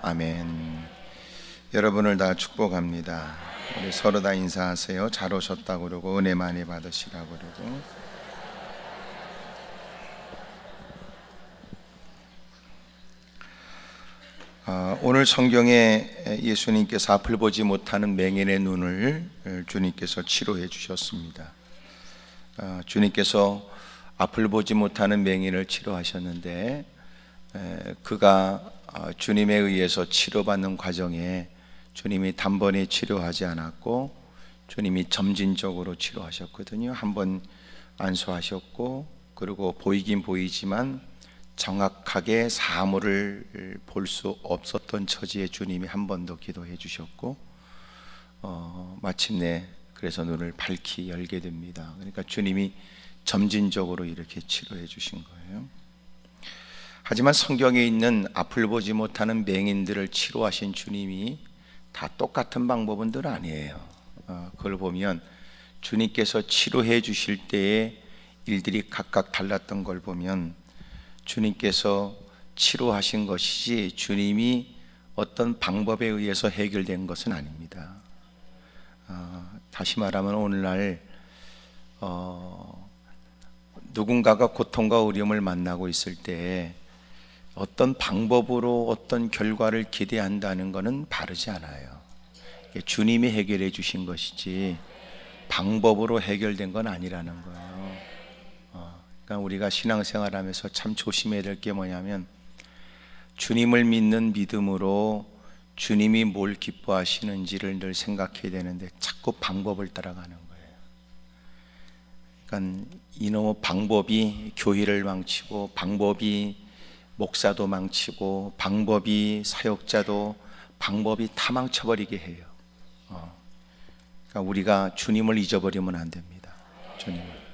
아멘. 여러분을 다 축복합니다. 우리 서로 다 인사하세요. 잘 오셨다고 그러고 은혜 많이 받으시라고 그러고. 오늘 성경에 예수님께서 앞을 보지 못하는 맹인의 눈을 주님께서 치료해 주셨습니다. 주님께서 앞을 보지 못하는 맹인을 치료하셨는데 그가 주님에 의해서 치료받는 과정에 주님이 단번에 치료하지 않았고 주님이 점진적으로 치료하셨거든요. 한번 안수하셨고, 그리고 보이긴 보이지만 정확하게 사물을 볼 수 없었던 처지에 주님이 한 번 더 기도해 주셨고, 마침내 그래서 눈을 밝히 열게 됩니다. 그러니까 주님이 점진적으로 이렇게 치료해 주신 거예요. 하지만 성경에 있는 앞을 보지 못하는 맹인들을 치료하신 주님이 다 똑같은 방법은 늘 아니에요. 그걸 보면 주님께서 치료해 주실 때의 일들이 각각 달랐던 걸 보면 주님께서 치료하신 것이지 누님이 어떤 방법에 의해서 해결된 것은 아닙니다. 다시 말하면 오늘날 누군가가 고통과 어려움을 만나고 있을 때 어떤 방법으로 어떤 결과를 기대한다는 것은 바르지 않아요. 주님이 해결해 주신 것이지 방법으로 해결된 건 아니라는 거예요. 그러니까 우리가 신앙생활하면서 참 조심해야 될 게 뭐냐면, 주님을 믿는 믿음으로 주님이 뭘 기뻐하시는지를 늘 생각해야 되는데 자꾸 방법을 따라가는 거예요. 그러니까 이놈의 방법이 교회를 망치고, 방법이 목사도 망치고, 방법이 사역자도, 방법이 다 망쳐버리게 해요. 그러니까 우리가 주님을 잊어버리면 안 됩니다. 주님을.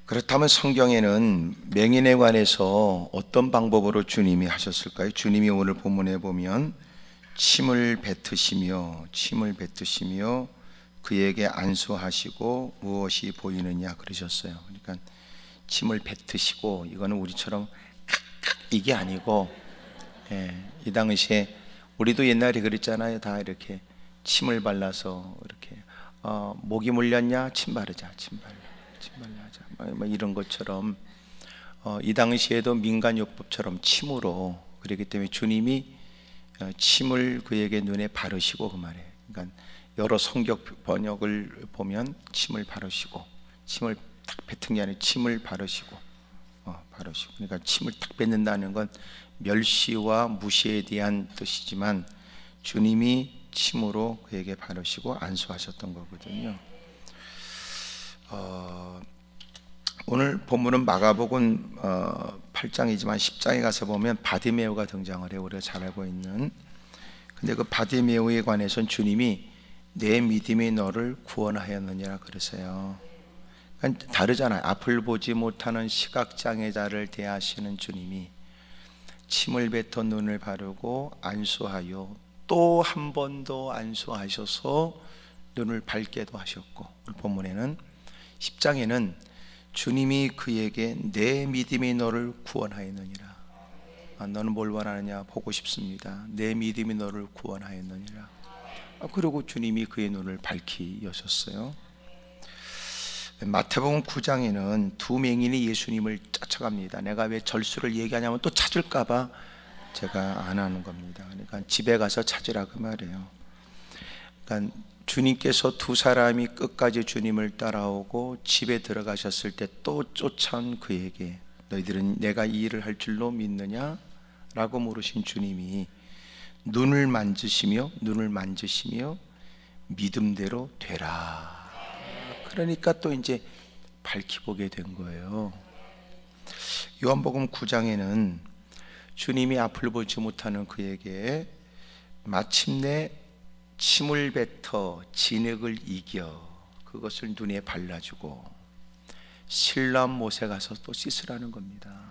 그렇다면 성경에는 맹인에 관해서 어떤 방법으로 주님이 하셨을까요? 주님이 오늘 본문에 보면 침을 뱉으시며 그에게 안수하시고 무엇이 보이느냐 그러셨어요. 그러니까 침을 뱉으시고, 이거는 우리처럼 이게 아니고, 이 당시에 우리도 옛날에 그랬잖아요. 다 이렇게 침을 발라서 이렇게 목이 물렸냐? 침 바르자, 침 발라자, 뭐 이런 것처럼 이 당시에도 민간요법처럼 침으로, 그렇기 때문에 주님이 침을 그에게 눈에 바르시고, 그 말이에요. 그러니까 여러 성경 번역을 보면 침을 바르시고, 침을 딱 뱉은 게 아니라 침을 바르시고, 그러니까 침을 딱 뱉는다는 건 멸시와 무시에 대한 뜻이지만 주님이 침으로 그에게 바르시고 안수하셨던 거거든요. 오늘 본문은 마가복음 8장이지만 10장에 가서 보면 바디메오가 등장을 해요. 우리가 잘 알고 있는. 근데 그 바디메오에 관해서는 주님이 내 믿음이 너를 구원하였느니라 그러세요. 그러니까 다르잖아요. 앞을 보지 못하는 시각장애자를 대하시는 주님이 침을 뱉어 눈을 바르고 안수하여 또 한 번 더 안수하셔서 눈을 밝게도 하셨고, 오늘 본문에는 10장에는 주님이 그에게 내 믿음이 너를 구원하였느니라. 너는 뭘 원하느냐? 보고 싶습니다. 내 믿음이 너를 구원하였느니라. 그리고 주님이 그의 눈을 밝히 여셨어요. 마태복음 9장에는 두 맹인이 예수님을 쫓아갑니다. 내가 왜 절수를 얘기하냐면 또 찾을까봐 제가 안 하는 겁니다. 그러니까 집에 가서 찾으라 그 말이에요. 그러니까 주님께서 두 사람이 끝까지 주님을 따라오고 집에 들어가셨을 때 또 쫓아온 그에게 너희들은 내가 이 일을 할 줄로 믿느냐? 라고 물으신 주님이 눈을 만지시며 믿음대로 되라. 그러니까 또 이제 밝히 보게 된 거예요. 요한복음 9장에는 주님이 앞을 보지 못하는 그에게 마침내 침을 뱉어 진흙을 이겨 그것을 눈에 발라주고 실로암 못에 가서 또 씻으라는 겁니다.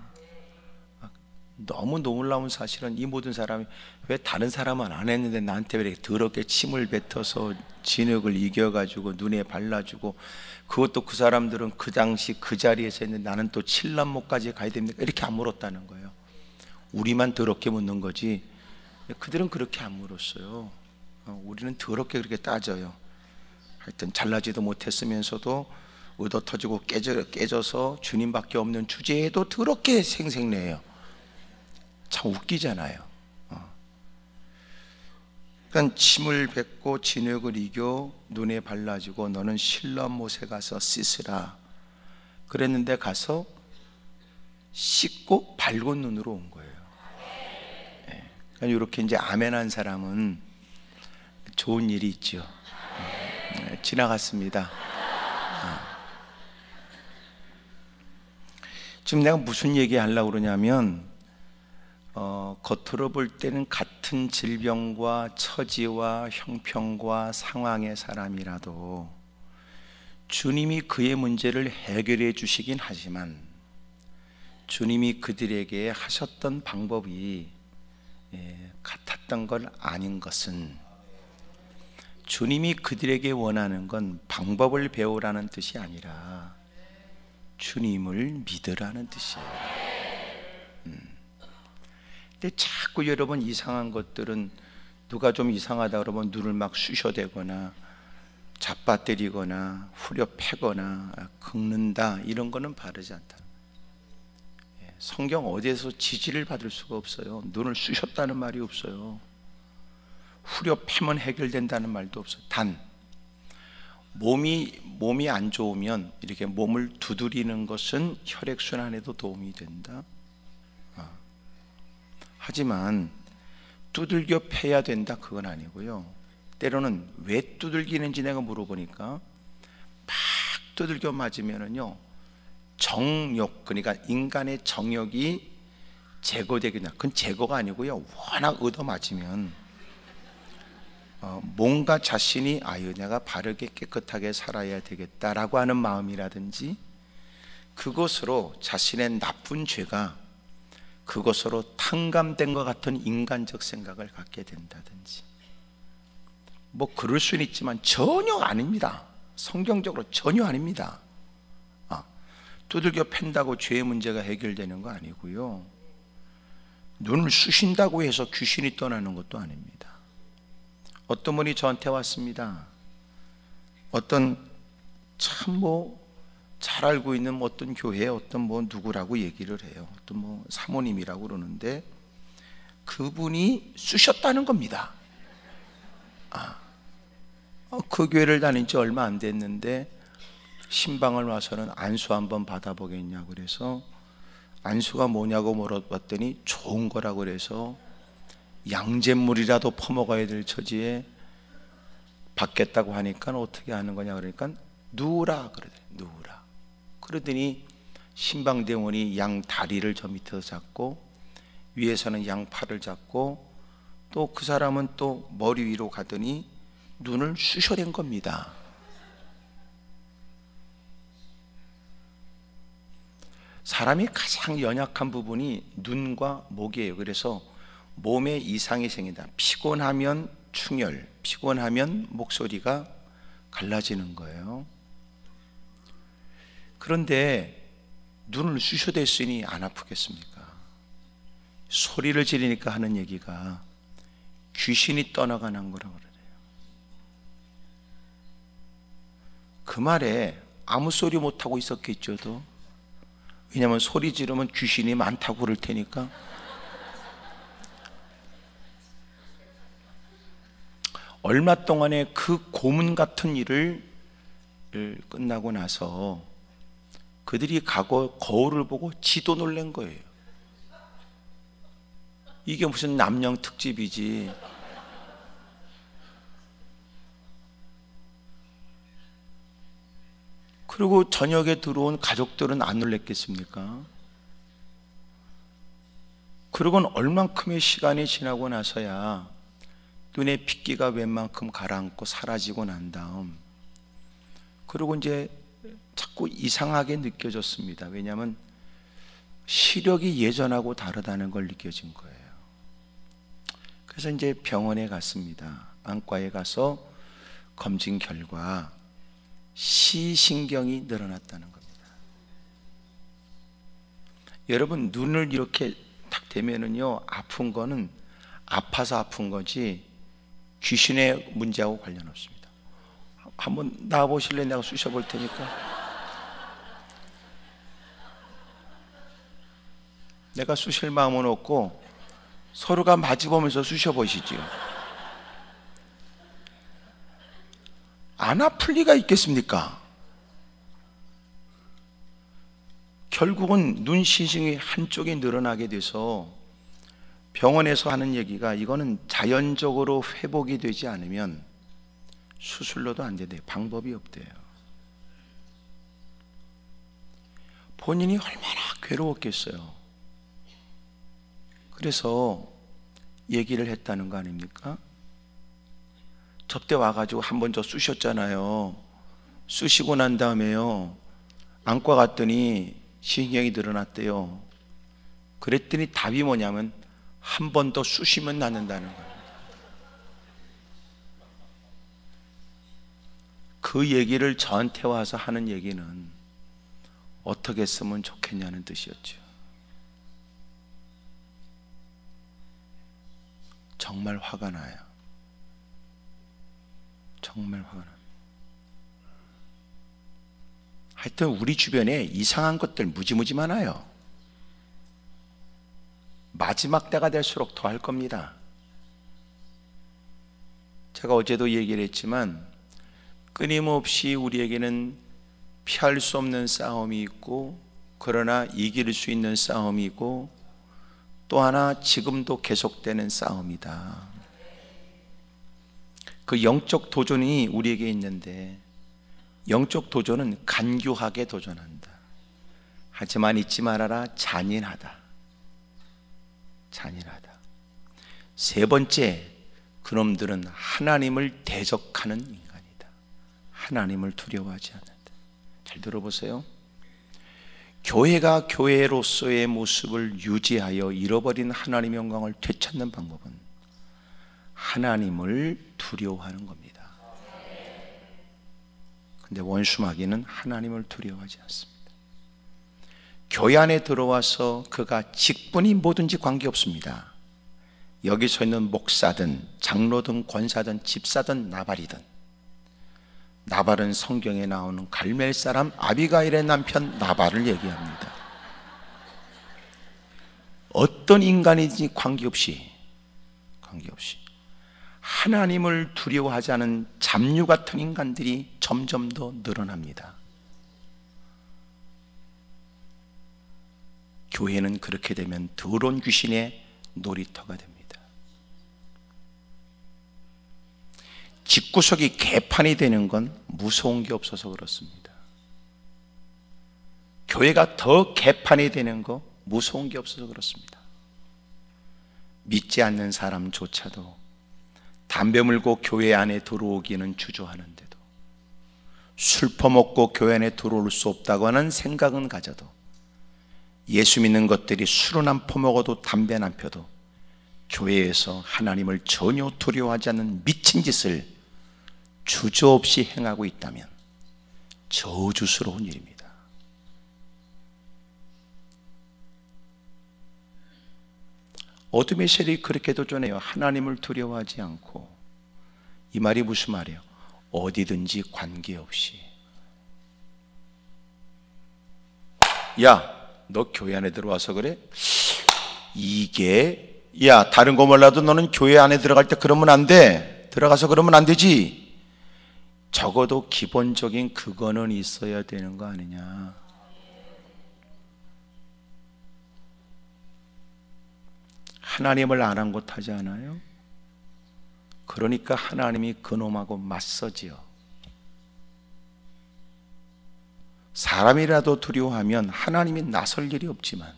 너무 놀라운 사실은 이 모든 사람이 왜 다른 사람은 안 했는데 나한테 왜 이렇게 더럽게 침을 뱉어서 진흙을 이겨가지고 눈에 발라주고, 그것도 그 사람들은 그 당시 그 자리에서 했는데 나는 또 칠남목까지 가야 됩니까? 이렇게 안 물었다는 거예요. 우리만 더럽게 묻는 거지 그들은 그렇게 안 물었어요. 우리는 더럽게 그렇게 따져요. 하여튼 잘나지도 못했으면서도 얻어 터지고 깨져서 주님밖에 없는 주제에도 더럽게 생색내요. 참 웃기잖아요. 그러니까 침을 뱉고 진흙을 이겨 눈에 발라주고 너는 실로 못에 가서 씻으라 그랬는데 가서 씻고 밝은 눈으로 온 거예요. 그러니까 이렇게 이제 아멘한 사람은 좋은 일이 있죠. 지나갔습니다. 지금 내가 무슨 얘기 하려고 그러냐면 겉으로 볼 때는 같은 질병과 처지와 형편과 상황의 사람이라도 주님이 그의 문제를 해결해 주시긴 하지만 주님이 그들에게 하셨던 방법이 같았던 걸 아닌 것은 주님이 그들에게 원하는 건 방법을 배우라는 뜻이 아니라 주님을 믿으라는 뜻이에요. 근데 자꾸 여러분 이상한 것들은 누가 좀 이상하다 그러면 눈을 막 쑤셔대거나 잡아때리거나 후려 패거나 긁는다 이런 거는 바르지 않다. 성경 어디에서 지지를 받을 수가 없어요. 눈을 쑤셨다는 말이 없어요. 후려 패면 해결된다는 말도 없어요. 단 몸이 안 좋으면 이렇게 몸을 두드리는 것은 혈액순환에도 도움이 된다. 하지만 두들겨 패야 된다 그건 아니고요. 때로는 왜 두들기는지 내가 물어보니까 막 두들겨 맞으면은요 정욕, 그러니까 인간의 정욕이 제거되겠냐. 그건 제거가 아니고요, 워낙 얻어 맞으면 뭔가 자신이 아유 내가 바르게 깨끗하게 살아야 되겠다라고 하는 마음이라든지 그것으로 자신의 나쁜 죄가 그것으로 탕감된 것 같은 인간적 생각을 갖게 된다든지 뭐 그럴 수는 있지만 전혀 아닙니다. 성경적으로 전혀 아닙니다. 두들겨 팬다고 죄의 문제가 해결되는 거 아니고요, 눈을 쑤신다고 해서 귀신이 떠나는 것도 아닙니다. 어떤 분이 저한테 왔습니다. 어떤 참 잘 알고 있는 어떤 교회 어떤 누구라고 얘기를 해요. 어떤 사모님이라고 그러는데 그분이 쑤셨다는 겁니다. 그 교회를 다닌 지 얼마 안 됐는데 신방을 와서는 안수 한번 받아보겠냐고 그래서 안수가 뭐냐고 물어봤더니 좋은 거라고 그래서 양잿물이라도 퍼먹어야 될 처지에 받겠다고 하니까 어떻게 하는 거냐 그러니까 누우라 그러더니 누우라 그러더니 신방대원이 양 다리를 저 밑에서 잡고 위에서는 양 팔을 잡고 또 그 사람은 또 머리 위로 가더니 눈을 쑤셔댄 겁니다. 사람이 가장 연약한 부분이 눈과 목이에요. 그래서 몸에 이상이 생긴다. 피곤하면 충혈, 피곤하면 목소리가 갈라지는 거예요. 그런데 눈을 쑤셔댔으니 안 아프겠습니까? 소리를 지르니까 하는 얘기가 귀신이 떠나가는 거라고 그래요. 그 말에 아무 소리 못하고 있었겠죠. 왜냐하면 소리 지르면 귀신이 많다고 그럴 테니까. 얼마 동안에 그 고문 같은 일을 끝나고 나서 그들이 거울을 보고 지도 놀란 거예요. 이게 무슨 남녀 특집이지. 그리고 저녁에 들어온 가족들은 안 놀랬겠습니까? 그러고는 얼만큼의 시간이 지나고 나서야 눈에 핏기가 웬만큼 가라앉고 사라지고 난 다음 그리고 이제 자꾸 이상하게 느껴졌습니다. 왜냐하면 시력이 예전하고 다르다는 걸 느껴진 거예요. 그래서 이제 병원에 갔습니다. 안과에 가서 검진 결과 시신경이 늘어났다는 겁니다. 여러분 눈을 이렇게 딱 되면은요, 아픈 거는 아파서 아픈 거지 귀신의 문제하고 관련 없습니다. 한번 나와보실래? 내가 쑤셔볼 테니까. 내가 쑤실 마음은 없고 서로가 마주보면서 쑤셔보시지요. 안 아플 리가 있겠습니까? 결국은 눈 시중이 한쪽이 늘어나게 돼서 병원에서 하는 얘기가 이거는 자연적으로 회복이 되지 않으면 수술로도 안 되대요. 방법이 없대요. 본인이 얼마나 괴로웠겠어요. 그래서 얘기를 했다는 거 아닙니까? 접대 와가지고 한 번 저 쑤셨잖아요. 쑤시고 난 다음에요, 안과 갔더니 신경이 늘어났대요. 그랬더니 답이 뭐냐면 한 번 더 쑤시면 낫는다는 거예요. 그 얘기를 저한테 와서 하는 얘기는 어떻게 쓰면 좋겠냐는 뜻이었죠. 정말 화가 나요. 정말 화가 나요. 하여튼 우리 주변에 이상한 것들 무지무지 많아요. 마지막 때가 될수록 더 할 겁니다. 제가 어제도 얘기를 했지만 끊임없이 우리에게는 피할 수 없는 싸움이 있고, 그러나 이길 수 있는 싸움이 있고, 또 하나 지금도 계속되는 싸움이다. 그 영적 도전이 우리에게 있는데, 영적 도전은 간교하게 도전한다. 하지만 잊지 말아라, 잔인하다. 잔인하다. 세 번째, 그놈들은 하나님을 대적하는 인간이다. 하나님을 두려워하지 않는다. 잘 들어보세요. 교회가 교회로서의 모습을 유지하여 잃어버린 하나님의 영광을 되찾는 방법은 하나님을 두려워하는 겁니다. 근데 원수마귀는 하나님을 두려워하지 않습니다. 교회 안에 들어와서 그가 직분이 뭐든지 관계없습니다. 여기 서 있는 목사든 장로든 권사든 집사든 나발이든, 나발은 성경에 나오는 갈멜 사람 아비가일의 남편 나발을 얘기합니다. 어떤 인간이든지 관계없이 하나님을 두려워하지 않은 잡류 같은 인간들이 점점 더 늘어납니다. 교회는 그렇게 되면 더러운 귀신의 놀이터가 됩니다. 집구석이 개판이 되는 건 무서운 게 없어서 그렇습니다. 교회가 더 개판이 되는 거 무서운 게 없어서 그렇습니다. 믿지 않는 사람조차도 담배 물고 교회 안에 들어오기는 주저하는데도, 술 퍼먹고 교회 안에 들어올 수 없다고 하는 생각은 가져도, 예수 믿는 것들이 술은 안 퍼먹어도 담배는 안 펴도 교회에서 하나님을 전혀 두려워하지 않는 미친 짓을 주저없이 행하고 있다면 저주스러운 일입니다. 어둠의 세력이 그렇게 도전해요. 하나님을 두려워하지 않고. 이 말이 무슨 말이에요? 어디든지 관계없이, 야, 너 교회 안에 들어와서 그래? 이게, 야, 다른 거 몰라도 너는 교회 안에 들어갈 때 그러면 안 돼. 들어가서 그러면 안 되지. 적어도 기본적인 그거는 있어야 되는 거 아니냐. 하나님을 아랑곳하지 않아요? 그러니까 하나님이 그놈하고 맞서지요. 사람이라도 두려워하면 하나님이 나설 일이 없지만,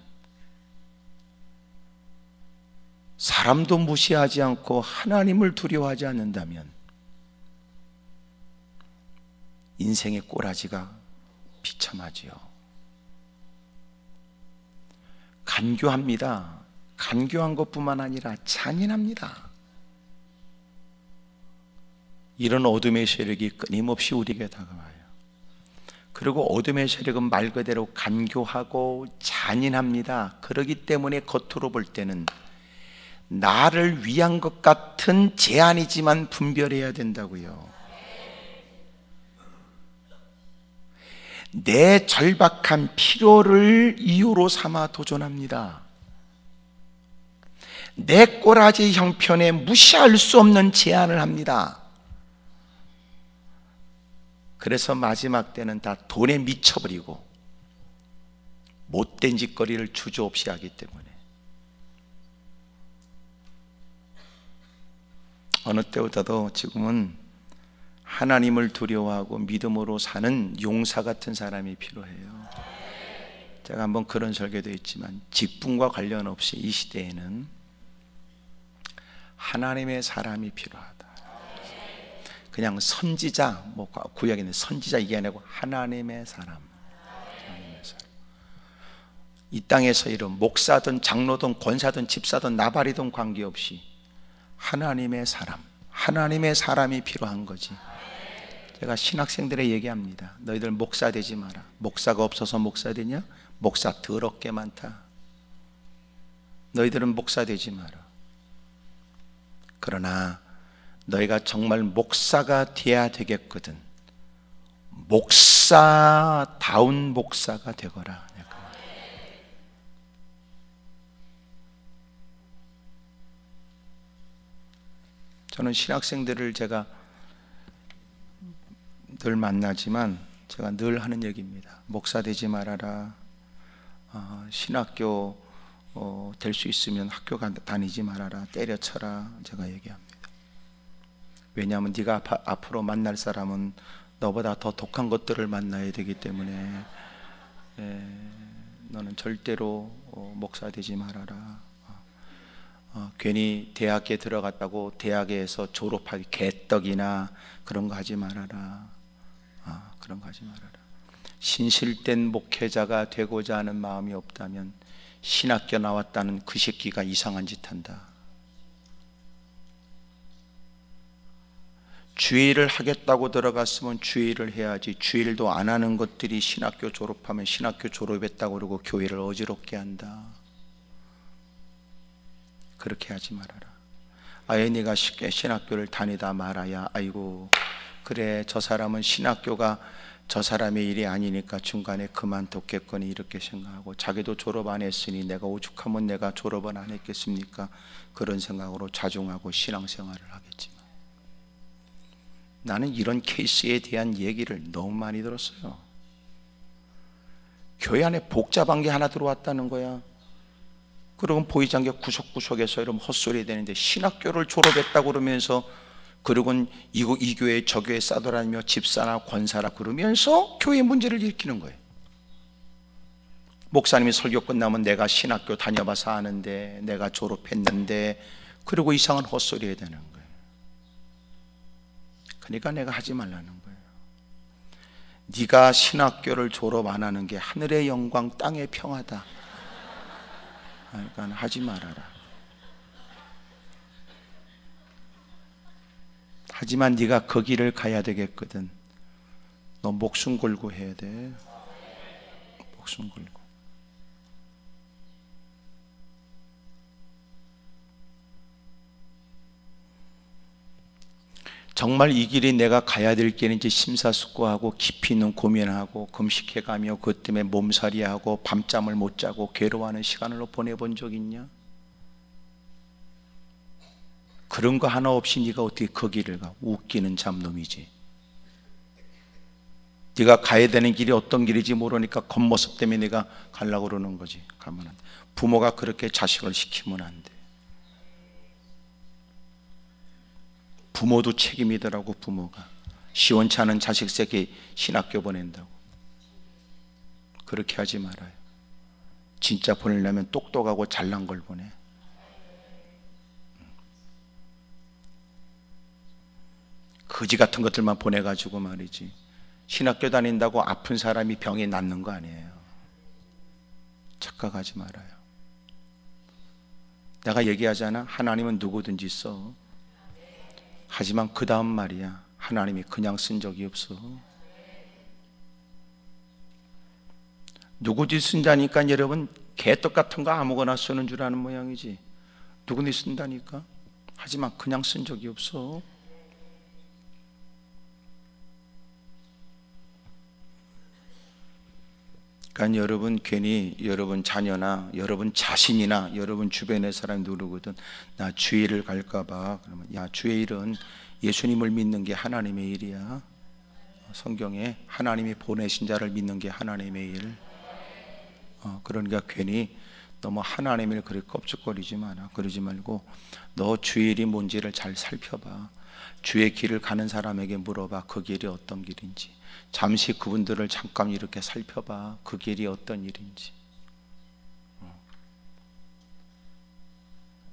사람도 무시하지 않고 하나님을 두려워하지 않는다면 인생의 꼬라지가 비참하지요. 간교합니다. 간교한 것뿐만 아니라 잔인합니다. 이런 어둠의 세력이 끊임없이 우리에게 다가와요. 그리고 어둠의 세력은 말 그대로 간교하고 잔인합니다. 그렇기 때문에 겉으로 볼 때는 나를 위한 것 같은 제안이지만 분별해야 된다고요. 내 절박한 필요를 이유로 삼아 도전합니다. 내 꼬라지 형편에 무시할 수 없는 제안을 합니다. 그래서 마지막 때는 다 돈에 미쳐버리고 못된 짓거리를 주저없이 하기 때문에 어느 때보다도 지금은 하나님을 두려워하고 믿음으로 사는 용사 같은 사람이 필요해요. 제가 한번 그런 설교도 했지만 직분과 관련 없이 이 시대에는 하나님의 사람이 필요하다. 그냥 선지자, 뭐 구약에는 선지자 이게 아니고 하나님의 사람. 이 땅에서 이런 목사든 장로든 권사든 집사든 나발이든 관계없이 하나님의 사람, 하나님의 사람이 필요한 거지. 제가 신학생들에 얘기합니다. 너희들 목사 되지 마라. 목사가 없어서 목사 되냐? 목사 더럽게 많다. 너희들은 목사 되지 마라. 그러나 너희가 정말 목사가 돼야 되겠거든. 목사다운 목사가 되거라. 저는 신학생들을 제가 늘 만나지만 제가 늘 하는 얘기입니다. 목사 되지 말아라. 신학교 될 수 있으면 학교 다니지 말아라. 때려쳐라. 제가 얘기합니다. 왜냐하면 네가 앞으로 만날 사람은 너보다 더 독한 것들을 만나야 되기 때문에 너는 절대로 목사 되지 말아라. 괜히 대학에 들어갔다고 대학에서 졸업하기 개떡이나 그런 거 하지 말아라. 그런 거 하지 말아라. 신실된 목회자가 되고자 하는 마음이 없다면 신학교 나왔다는 그 새끼가 이상한 짓 한다. 주일을 하겠다고 들어갔으면 주일을 해야지. 주일도 안 하는 것들이 신학교 졸업하면 신학교 졸업했다고 그러고 교회를 어지럽게 한다. 그렇게 하지 말아라. 아예 네가 쉽게 신학교를 다니다 말아야 아이고 그래 저 사람은 신학교가 저 사람의 일이 아니니까 중간에 그만뒀겠거니 이렇게 생각하고 자기도 졸업 안 했으니 내가 오죽하면 내가 졸업은 안 했겠습니까? 그런 생각으로 자중하고 신앙생활을 하겠지만 나는 이런 케이스에 대한 얘기를 너무 많이 들었어요. 교회 안에 복잡한 게 하나 들어왔다는 거야. 그리고 보이지 않게 구석구석에서 이러면 헛소리 되는데 신학교를 졸업했다고 그러면서 그리고는 이 교회 저 교회 싸돌아다니며 집사나 권사라 그러면서 교회 문제를 일으키는 거예요. 목사님이 설교 끝나면 내가 신학교 다녀봐서 아는데 내가 졸업했는데 그리고 이상한 헛소리 해야 되는 거예요. 그러니까 내가 하지 말라는 거예요. 네가 신학교를 졸업 안 하는 게 하늘의 영광 땅의 평화다. 그러니까 하지 말아라. 하지만 네가 그 길을 가야 되겠거든. 너 목숨 걸고 해야 돼. 목숨 걸고. 정말 이 길이 내가 가야 될 길인지 심사숙고하고 깊이 있는 고민하고 금식해가며 그것 때문에 몸살이하고 밤잠을 못 자고 괴로워하는 시간을 보내본 적 있냐? 그런 거 하나 없이 네가 어떻게 그 길을 가? 웃기는 잡놈이지. 네가 가야 되는 길이 어떤 길인지 모르니까 겉모습 때문에 네가 가려고 그러는 거지. 가면 안 돼. 부모가 그렇게 자식을 시키면 안 돼. 부모도 책임이더라고. 부모가 시원치 않은 자식 새끼 신학교 보낸다고. 그렇게 하지 말아요. 진짜 보내려면 똑똑하고 잘난 걸 보내. 거지 같은 것들만 보내가지고 말이지. 신학교 다닌다고 아픈 사람이 병이 낫는 거 아니에요. 착각하지 말아요. 내가 얘기하잖아. 하나님은 누구든지 써. 하지만 그 다음 말이야. 하나님이 그냥 쓴 적이 없어. 누구지 쓴다니까 여러분, 개떡 같은 거 아무거나 쓰는 줄 아는 모양이지. 누구니 쓴다니까? 하지만 그냥 쓴 적이 없어. 그러니까 여러분 괜히 여러분 자녀나 여러분 자신이나 여러분 주변의 사람이 누르거든, 나 주일을 갈까 봐. 그러면 야, 주일은 예수님을 믿는 게 하나님의 일이야. 성경에 하나님이 보내신 자를 믿는 게 하나님의 일. 그러니까 괜히 너무 하나님을 그렇게 껍죽거리지 마라. 그러지 말고 너 주일이 뭔지를 잘 살펴봐. 주의 길을 가는 사람에게 물어봐. 그 길이 어떤 길인지. 잠시 그분들을 잠깐 이렇게 살펴봐. 그 길이 어떤 일인지.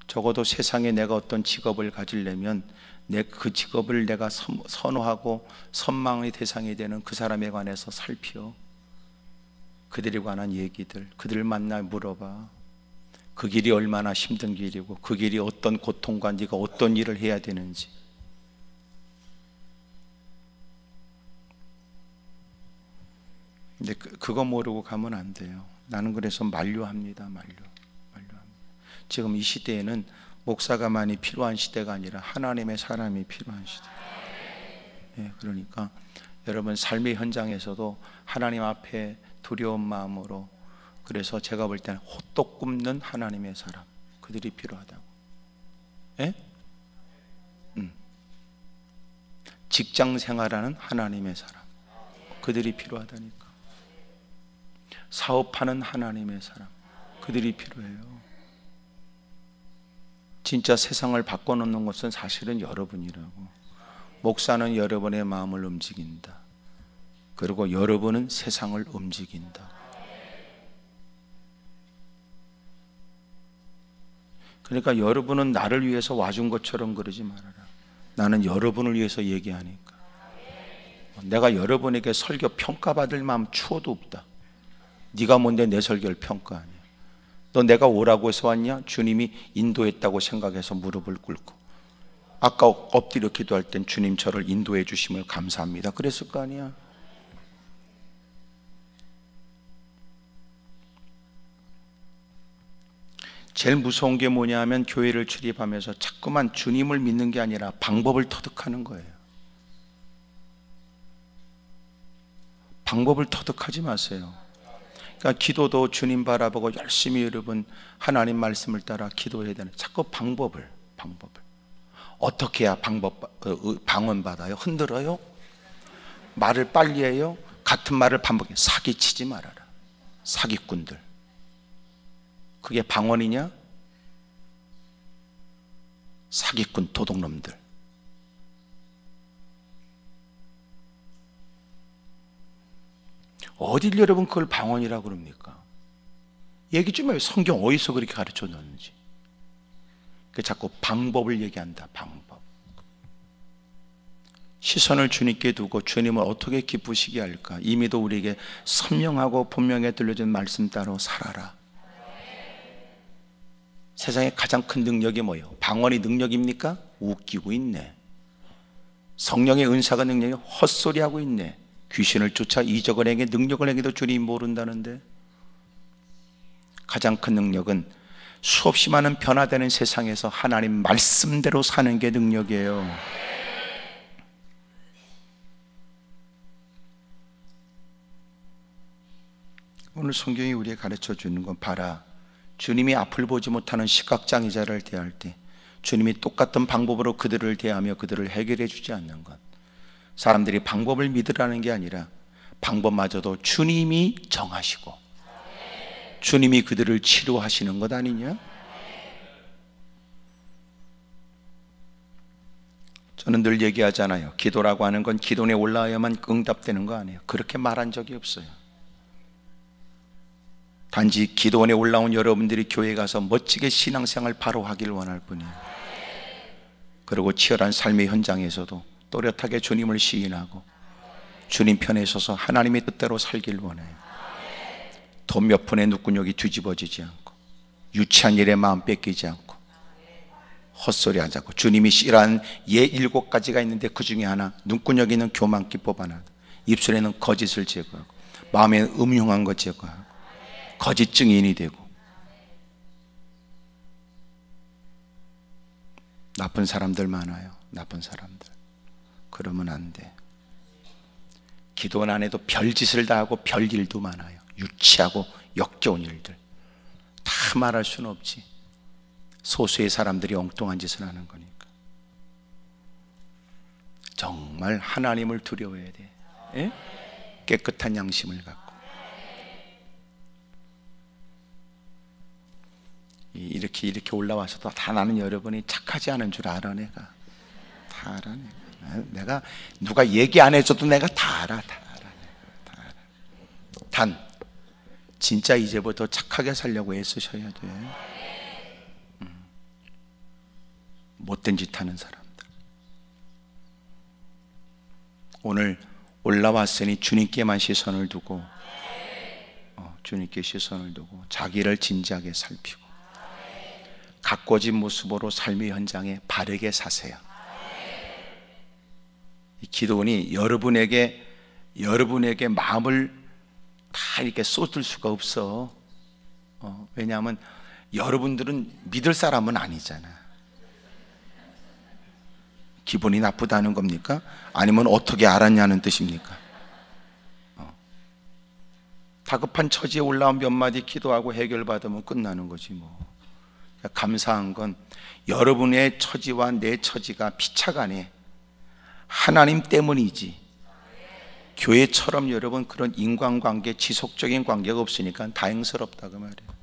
적어도 세상에 내가 어떤 직업을 가지려면 그 직업을 내가 선호하고 선망의 대상이 되는 그 사람에 관해서 살펴. 그들에 관한 얘기들, 그들을 만나 물어봐. 그 길이 얼마나 힘든 길이고 그 길이 어떤 고통과 네가 어떤 일을 해야 되는지. 근데 그거 모르고 가면 안 돼요. 나는 그래서 만류합니다. 만류합니다. 지금 이 시대에는 목사가 많이 필요한 시대가 아니라 하나님의 사람이 필요한 시대. 그러니까 여러분 삶의 현장에서도 하나님 앞에 두려운 마음으로, 그래서 제가 볼 때는 호떡 굽는 하나님의 사람, 그들이 필요하다고. 직장 생활하는 하나님의 사람, 그들이 필요하다니까. 사업하는 하나님의 사람, 그들이 필요해요. 진짜 세상을 바꿔놓는 것은 사실은 여러분이라고. 목사는 여러분의 마음을 움직인다. 그리고 여러분은 세상을 움직인다. 그러니까 여러분은 나를 위해서 와준 것처럼 그러지 말아라. 나는 여러분을 위해서 얘기하니까. 내가 여러분에게 설교 평가받을 마음 추워도 없다. 네가 뭔데 내 설교를 평가하냐. 너 내가 오라고 해서 왔냐? 주님이 인도했다고 생각해서 무릎을 꿇고, 아까 엎드려 기도할 땐 주님 저를 인도해 주심을 감사합니다 그랬을 거 아니야. 제일 무서운 게 뭐냐 하면 교회를 출입하면서 자꾸만 주님을 믿는 게 아니라 방법을 터득하는 거예요. 방법을 터득하지 마세요. 그러니까 기도도 주님 바라보고 열심히 여러분 하나님 말씀을 따라 기도해야 되는, 자꾸 방법을 어떻게 해야 방언받아요? 흔들어요? 말을 빨리 해요? 같은 말을 반복해. 사기치지 말아라. 사기꾼들. 그게 방언이냐? 사기꾼 도둑놈들. 어딜 여러분 그걸 방언이라고 그럽니까? 얘기 좀 해요. 성경 어디서 그렇게 가르쳐 놨는지. 자꾸 방법을 얘기한다. 방법. 시선을 주님께 두고 주님을 어떻게 기쁘시게 할까? 이미도 우리에게 선명하고 분명히 들려준 말씀 따라 살아라. 세상에 가장 큰 능력이 뭐예요? 방언이 능력입니까? 웃기고 있네. 성령의 은사가 능력이 헛소리하고 있네. 귀신을 쫓아 이적을 행해 능력을 행해도 주님 모른다는데. 가장 큰 능력은 수없이 많은 변화되는 세상에서 하나님 말씀대로 사는 게 능력이에요. 오늘 성경이 우리에게 가르쳐 주는 건, 봐라, 주님이 앞을 보지 못하는 시각장애자를 대할 때 주님이 똑같은 방법으로 그들을 대하며 그들을 해결해 주지 않는 것. 사람들이 방법을 믿으라는 게 아니라 방법마저도 주님이 정하시고 주님이 그들을 치료하시는 것 아니냐? 저는 늘 얘기하잖아요. 기도라고 하는 건 기도에 올라와야만 응답되는 거 아니에요. 그렇게 말한 적이 없어요. 단지 기도원에 올라온 여러분들이 교회에 가서 멋지게 신앙생활 바로 하길 원할 뿐이에요. 그리고 치열한 삶의 현장에서도 또렷하게 주님을 시인하고 주님 편에 서서 하나님의 뜻대로 살길 원해요. 돈 몇 푼의 눈구녕이 뒤집어지지 않고, 유치한 일에 마음 뺏기지 않고, 헛소리 하지 않고, 주님이 싫어하는 예 7가지가 있는데 그 중에 하나, 눈구녕에는 교만기 뽑아놔, 입술에는 거짓을 제거하고, 마음에 음흉한 것 제거하고, 거짓 증인이 되고. 나쁜 사람들 많아요. 나쁜 사람들. 그러면 안 돼. 기도 안 해도 별짓을 다 하고 별일도 많아요. 유치하고 역겨운 일들. 다 말할 수는 없지. 소수의 사람들이 엉뚱한 짓을 하는 거니까. 정말 하나님을 두려워해야 돼. 예? 깨끗한 양심을 갖고. 이렇게 올라와서도 다 나는 여러분이 착하지 않은 줄 알아. 내가 다 알아. 내가 누가 얘기 안 해줘도 내가 다 알아. 다 알아. 단 진짜 이제부터 착하게 살려고 애쓰셔야 돼. 못된 짓 하는 사람들. 오늘 올라왔으니 주님께만 시선을 두고, 주님께 시선을 두고 자기를 진지하게 살피고 가꿔진 모습으로 삶의 현장에 바르게 사세요. 이 기도원이 여러분에게 마음을 다 이렇게 쏟을 수가 없어. 왜냐하면 여러분들은 믿을 사람은 아니잖아. 기분이 나쁘다는 겁니까? 아니면 어떻게 알았냐는 뜻입니까? 다급한 처지에 올라온 몇 마디 기도하고 해결받으면 끝나는 거지 뭐. 감사한 건 여러분의 처지와 내 처지가 피차간에 하나님 때문이지, 교회처럼 여러분 그런 인간관계, 지속적인 관계가 없으니까 다행스럽다 그 말이에요.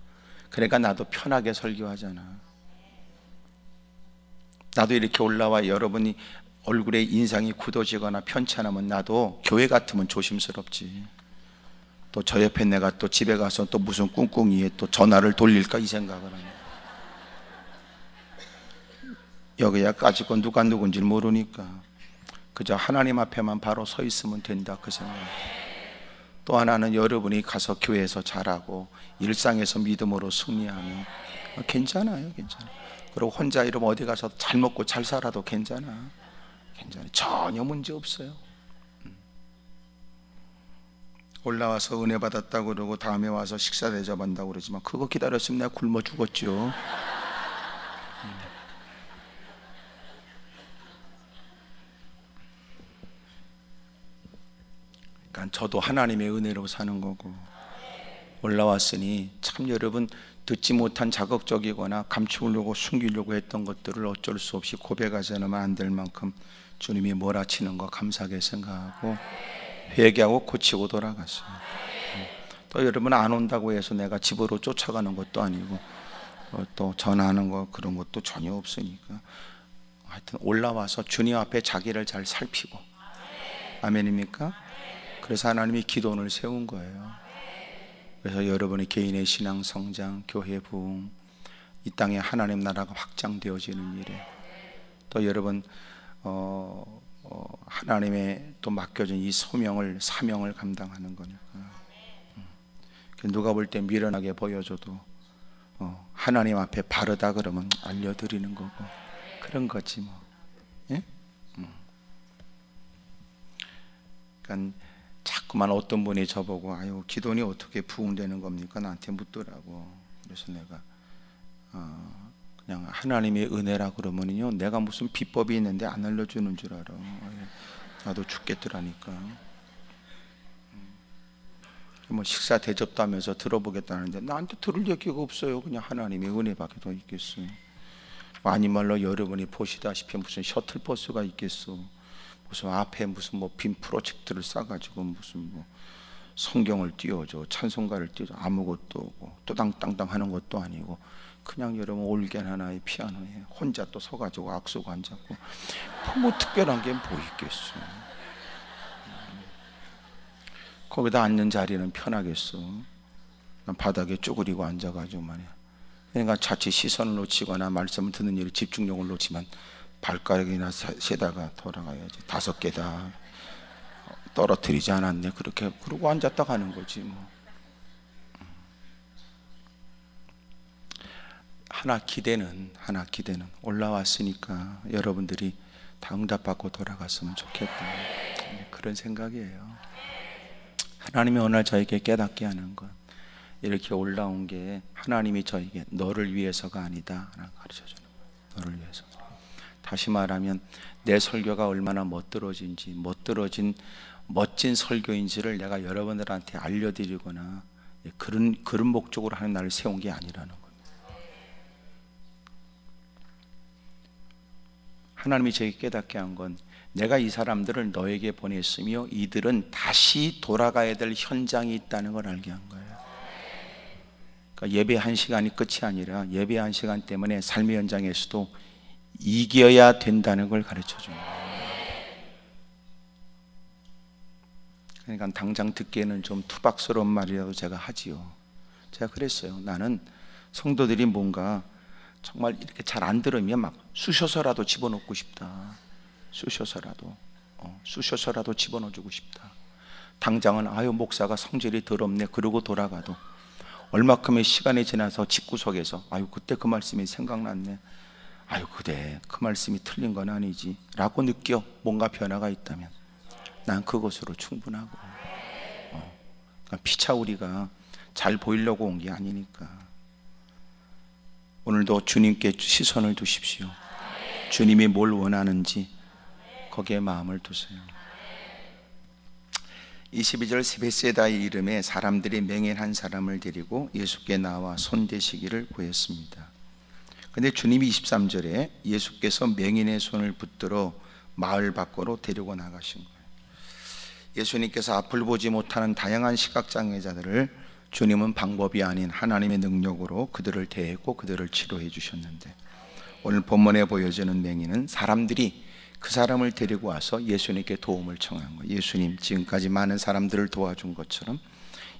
그러니까 나도 편하게 설교하잖아. 나도 이렇게 올라와 여러분이 얼굴에 인상이 굳어지거나 편찮으면 나도 교회 같으면 조심스럽지. 또 저 옆에 내가 또 집에 가서 또 무슨 꿍꿍이에 또 전화를 돌릴까 이 생각을 하네. 여기야 까짓 건 누가 누군지 모르니까 그저 하나님 앞에만 바로 서 있으면 된다 그 생각. 또 하나는 여러분이 가서 교회에서 잘하고 일상에서 믿음으로 승리하면 괜찮아요. 그리고 혼자 이러면 어디 가서 잘 먹고 잘 살아도 괜찮아. 전혀 문제 없어요. 올라와서 은혜 받았다고 그러고 다음에 와서 식사 대접한다고 그러지만 그거 기다렸으면 내가 굶어 죽었죠. 그러니까 저도 하나님의 은혜로 사는 거고, 올라왔으니 참 여러분 듣지 못한 자극적이거나 감추려고 숨기려고 했던 것들을 어쩔 수 없이 고백하지 않으면 안 될 만큼 주님이 몰아치는 거 감사하게 생각하고 회개하고 고치고 돌아갔어요. 또 여러분 안 온다고 해서 내가 집으로 쫓아가는 것도 아니고 또 전화하는 거 그런 것도 전혀 없으니까 하여튼 올라와서 주님 앞에 자기를 잘 살피고. 아멘입니까? 그래서 하나님이 기도원을 세운 거예요. 그래서 여러분의 개인의 신앙 성장, 교회 부흥, 이 땅에 하나님 나라가 확장되어지는 일에 또 여러분 하나님의 또 맡겨진 이 사명을 감당하는 거니까. 누가 볼 때 미련하게 보여줘도 하나님 앞에 바르다 그러면 알려드리는 거고 그런 거지 뭐. 예? 그러니까 자꾸만 어떤 분이 저보고 아유 기도원이 어떻게 부흥되는 겁니까? 나한테 묻더라고. 그래서 내가 그냥 하나님의 은혜라 그러면요 내가 무슨 비법이 있는데 안 알려주는 줄 알아. 나도 죽겠더라니까. 뭐 식사 대접도 하면서 들어보겠다는데 나한테 들을 얘기가 없어요. 그냥 하나님의 은혜밖에 더 있겠어요. 아니 말로 여러분이 보시다시피 무슨 셔틀버스가 있겠어. 무슨 앞에 무슨 뭐 빈 프로젝트를 싸가지고 무슨 뭐 성경을 띄워줘, 찬송가를 띄워줘, 아무것도 없고 또당땅땅 하는 것도 아니고 그냥 여러분 올겐 하나에 피아노에 혼자 또 서가지고 악수고 앉았고 뭐 특별한 게 뭐 있겠어. 거기다 앉는 자리는 편하겠어. 난 바닥에 쪼그리고 앉아가지고 말이야. 그러니까 자칫 시선을 놓치거나 말씀을 듣는 일에 집중력을 놓치면 발가락이나 세다가 돌아가야지. 5개다 떨어뜨리지 않았네. 그렇게 그러고 앉았다 가는 거지 뭐. 하나 기대는 올라왔으니까 여러분들이 다 응답받고 돌아갔으면 좋겠다. 그런 생각이에요. 하나님이 오늘 저에게 깨닫게 하는 것, 이렇게 올라온 게 하나님이 저에게 너를 위해서가 아니다 라고 가르쳐주는 거예요. 너를 위해서. 다시 말하면 내 설교가 얼마나 멋들어진 멋진 설교인지를 내가 여러분들한테 알려드리거나 그런 목적으로 하는 나를 세운 게 아니라는 겁니다. 하나님이 제게 깨닫게 한 건 내가 이 사람들을 너에게 보냈으며 이들은 다시 돌아가야 될 현장이 있다는 걸 알게 한 거예요. 그러니까 예배 1시간이 끝이 아니라 예배 1시간 때문에 삶의 현장에서도 이겨야 된다는 걸 가르쳐 줍니다. 그러니까 당장 듣기에는 좀 투박스러운 말이라도 제가 하지요. 제가 그랬어요. 나는 성도들이 뭔가 정말 이렇게 잘 안 들으면 막 쑤셔서라도 집어넣고 싶다. 쑤셔서라도 집어넣어주고 싶다. 당장은 아유 목사가 성질이 더럽네 그러고 돌아가도 얼마큼의 시간이 지나서 집구석에서 아유 그때 그 말씀이 생각났네. 아유 그래 그 말씀이 틀린 건 아니지 라고 느껴 뭔가 변화가 있다면 난 그것으로 충분하고 그러니까 피차우리가 잘 보이려고 온 게 아니니까. 오늘도 주님께 시선을 두십시오. 주님이 뭘 원하는지 거기에 마음을 두세요. 22절 세베세다의 이름에 사람들이 맹인한 사람을 데리고 예수께 나와 손대시기를 구했습니다. 근데 주님이 23절에 예수께서 맹인의 손을 붙들어 마을 밖으로 데리고 나가신 거예요. 예수님께서 앞을 보지 못하는 다양한 시각장애자들을 주님은 방법이 아닌 하나님의 능력으로 그들을 대했고 그들을 치료해 주셨는데, 오늘 본문에 보여지는 맹인은 사람들이 그 사람을 데리고 와서 예수님께 도움을 청한 거예요. 예수님, 지금까지 많은 사람들을 도와준 것처럼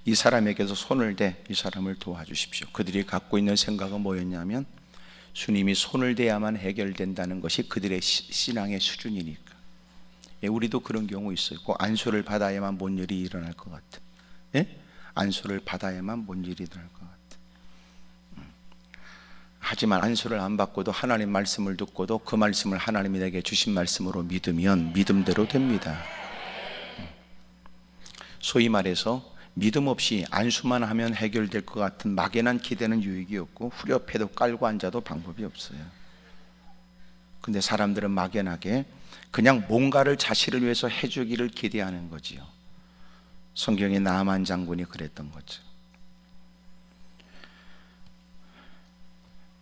이 사람에게서 손을 대 이 사람을 도와주십시오. 그들이 갖고 있는 생각은 뭐였냐면 주님이 손을 대야만 해결된다는 것이 그들의 신앙의 수준이니까. 예, 우리도 그런 경우 있어요. 꼭 안수를 받아야만 뭔 일이 일어날 것 같아. 예? 안수를 받아야만 뭔 일이 일어날 것 같아. 하지만 안수를 안 받고도 하나님 말씀을 듣고도 그 말씀을 하나님이 내게 주신 말씀으로 믿으면 믿음대로 됩니다. 소위 말해서 믿음 없이 안수만 하면 해결될 것 같은 막연한 기대는 유익이 없고 후려패도 깔고 앉아도 방법이 없어요. 근데 사람들은 막연하게 그냥 뭔가를 자신을 위해서 해주기를 기대하는 거지요. 성경의 나만 장군이 그랬던 거죠.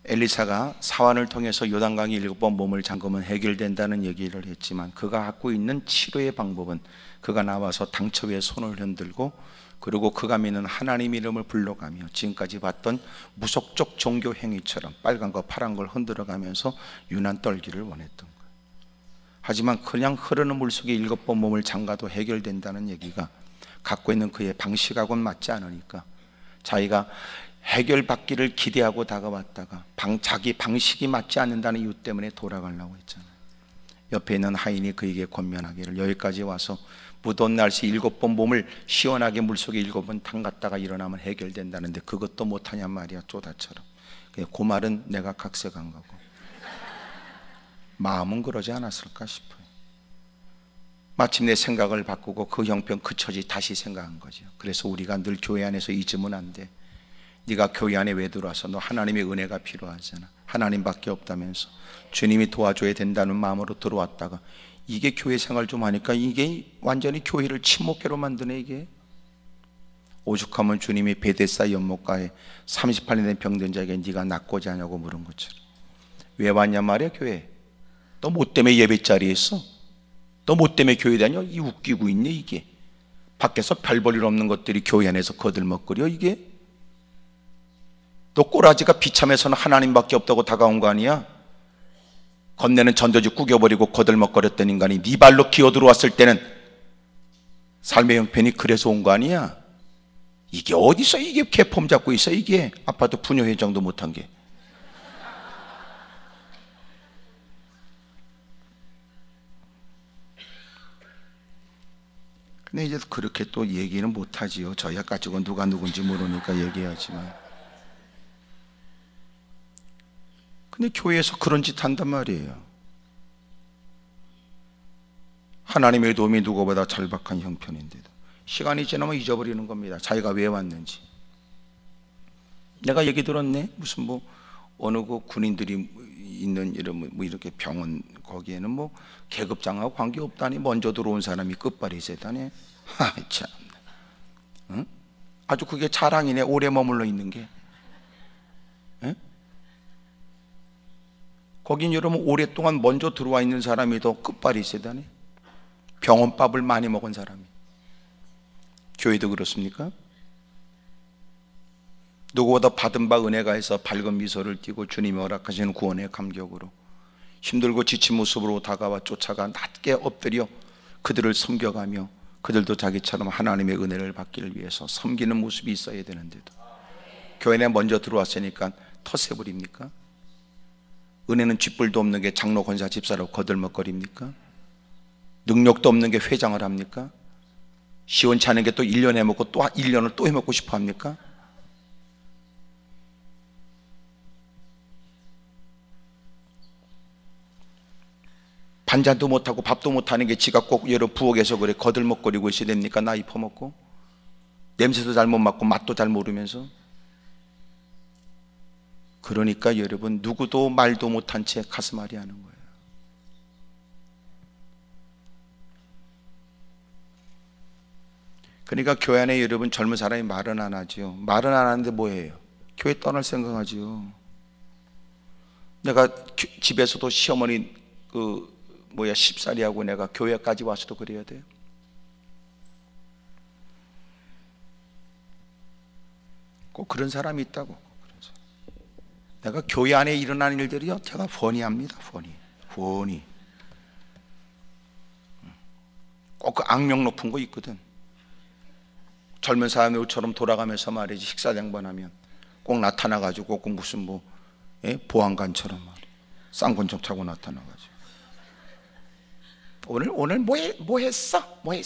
엘리사가 사환을 통해서 요단강에 7번 몸을 잠그면 해결된다는 얘기를 했지만 그가 갖고 있는 치료의 방법은 그가 나와서 당처 위에 손을 흔들고 그리고 그가 믿는 하나님 이름을 불러가며 지금까지 봤던 무속적 종교 행위처럼 빨간 거 파란 걸 흔들어가면서 유난 떨기를 원했던 거예요. 하지만 그냥 흐르는 물속에 7번 몸을 잠가도 해결된다는 얘기가 갖고 있는 그의 방식하고는 맞지 않으니까 자기가 해결받기를 기대하고 다가왔다가 자기 방식이 맞지 않는다는 이유 때문에 돌아가려고 했잖아요. 옆에 있는 하인이 그에게 권면하기를 여기까지 와서 무더운 날씨 7번 몸을 시원하게 물속에 7번 담갔다가 일어나면 해결된다는데 그것도 못하냔 말이야. 쪼다처럼. 그 말은 내가 각색한 거고 마음은 그러지 않았을까 싶어요. 마침내 생각을 바꾸고 그 형편 그 처지 다시 생각한 거죠. 그래서 우리가 늘 교회 안에서 잊으면 안 돼. 네가 교회 안에 왜 들어와서? 너 하나님의 은혜가 필요하잖아. 하나님밖에 없다면서 주님이 도와줘야 된다는 마음으로 들어왔다가 이게 교회 생활 좀 하니까 이게 완전히 교회를 침묵회로 만드네. 이게 오죽하면 주님이 베데스다 연못가에 38년 된 병든 자에게 네가 낫고자 하냐고 물은 것처럼. 왜 왔냐 말이야. 교회 너 뭐 때문에 예배 자리에 있어? 너 뭐 때문에 교회 다녀? 이 웃기고 있네. 이게 밖에서 별 볼 일 없는 것들이 교회 안에서 거들먹거려. 이게 너 꼬라지가 비참해서는 하나님밖에 없다고 다가온 거 아니야? 건네는 전도지 구겨버리고 거들먹거렸던 인간이 네 발로 기어들어왔을 때는 삶의 형편이 그래서 온 거 아니야? 이게 어디서 이게 개폼 잡고 있어. 이게 아파트 분녀 회장도 못한 게. 근데 이제 그렇게 또 얘기는 못하지요. 저희가 가지고 누가 누군지 모르니까 얘기하지만. 근데 교회에서 그런 짓 한단 말이에요. 하나님의 도움이 누구보다 절박한 형편인데도 시간이 지나면 잊어버리는 겁니다. 자기가 왜 왔는지. 내가 얘기 들었네. 무슨 뭐 어느 그 군인들이 있는 이런 뭐 이렇게 병원 거기에는 뭐 계급장하고 관계 없다니 먼저 들어온 사람이 끝발이 세다네. 참, 응? 아주 그게 자랑이네. 오래 머물러 있는 게. 응? 거긴 여러분 오랫동안 먼저 들어와 있는 사람이 더 끝발이 세다네. 병원밥을 많이 먹은 사람이. 교회도 그렇습니까? 누구보다 받은 바 은혜가 있어 밝은 미소를 띠고 주님이 허락하시는 구원의 감격으로 힘들고 지친 모습으로 다가와 쫓아가 낮게 엎드려 그들을 섬겨가며 그들도 자기처럼 하나님의 은혜를 받기를 위해서 섬기는 모습이 있어야 되는데도 교회 내 먼저 들어왔으니까 텃세 부립니까? 은혜는 쥐뿔도 없는 게 장로 권사 집사로 거들먹거립니까? 능력도 없는 게 회장을 합니까? 시원치 않은 게 또 1년 해먹고 또 1년을 또 해먹고 싶어 합니까? 반찬도 못하고 밥도 못하는 게 지가 꼭 여러 부엌에서 그래 거들먹거리고 있어야 됩니까? 나이 퍼먹고 냄새도 잘 못 맡고 맛도 잘 모르면서. 그러니까 여러분 누구도 말도 못한 채 가슴앓이 하는 거예요. 그러니까 교회 안에 여러분 젊은 사람이 말은 안 하죠. 말은 안 하는데 뭐예요? 교회 떠날 생각하죠. 내가 집에서도 시어머니 십살이하고 내가 교회까지 와서도 그래야 돼요. 꼭 그런 사람이 있다고. 내가 교회 안에 일어나는 일들이요 제가 훤히 합니다. 훤히 꼭 그 악명 높은 거 있거든. 젊은 사람들처럼 돌아가면서 말이지 식사 장반하면 꼭 나타나가지고 꼭 무슨 뭐 보안관처럼 말이야 쌍권총 차고 나타나가지고 오늘 뭐 했어? 뭘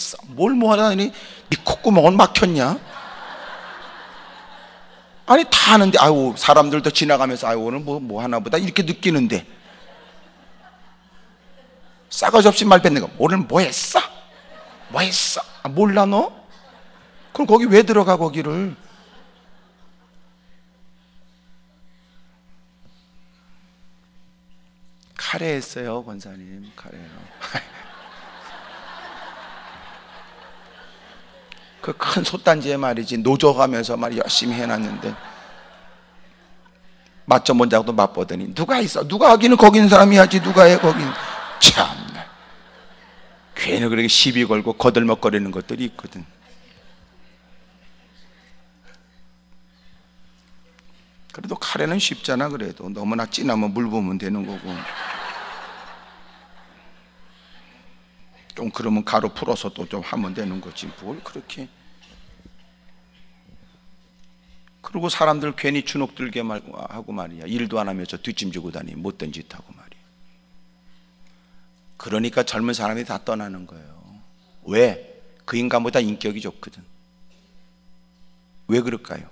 하다니 네 콧구멍은 막혔냐? 아니 다 하는데 아유 사람들도 지나가면서 아유 오늘 뭐 하나 보다 이렇게 느끼는데 싸가지 없이 말 뱉는 거. 오늘 뭐 했어? 아, 몰라 너? 그럼 거기 왜 들어가 거기를? 카레했어요 권사님. 카레요. 그 큰 솥단지에 말이지 노져가면서 말이 열심히 해놨는데 맛 좀 본다고도 맛보더니 누가 있어? 누가 하기는 거기 있는 사람이 하지 누가 해 거긴. 참나 괜히 그렇게 시비 걸고 거들먹거리는 것들이 있거든. 그래도 카레는 쉽잖아. 그래도 너무나 진하면 물 부으면 되는 거고 좀 그러면 가루 풀어서 또 좀 하면 되는 거지 뭘 그렇게. 그리고 사람들 괜히 주눅 들게 하고 말이야 일도 안 하면서 뒷짐지고 다니 못된 짓 하고 말이야. 그러니까 젊은 사람이 다 떠나는 거예요. 왜? 그 인간보다 인격이 좋거든. 왜 그럴까요?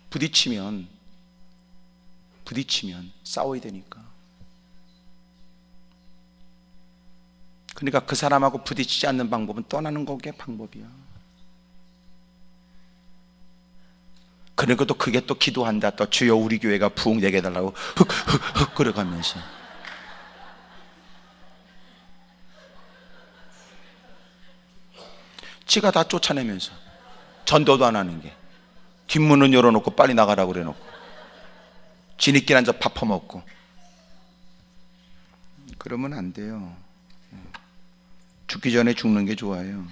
부딪히면 싸워야 되니까. 그러니까 그 사람하고 부딪히지 않는 방법은 떠나는 게 방법이야. 그러니까 또 그게 또 기도한다. 또 주여 우리 교회가 부흥 되게 해달라고 흑 끓여가면서 지가 다 쫓아내면서 전도도 안 하는 게 뒷문은 열어놓고 빨리 나가라고 그래놓고 지니끼리 앉아 밥 퍼먹고 그러면 안 돼요. 죽기 전에 죽는 게 좋아요.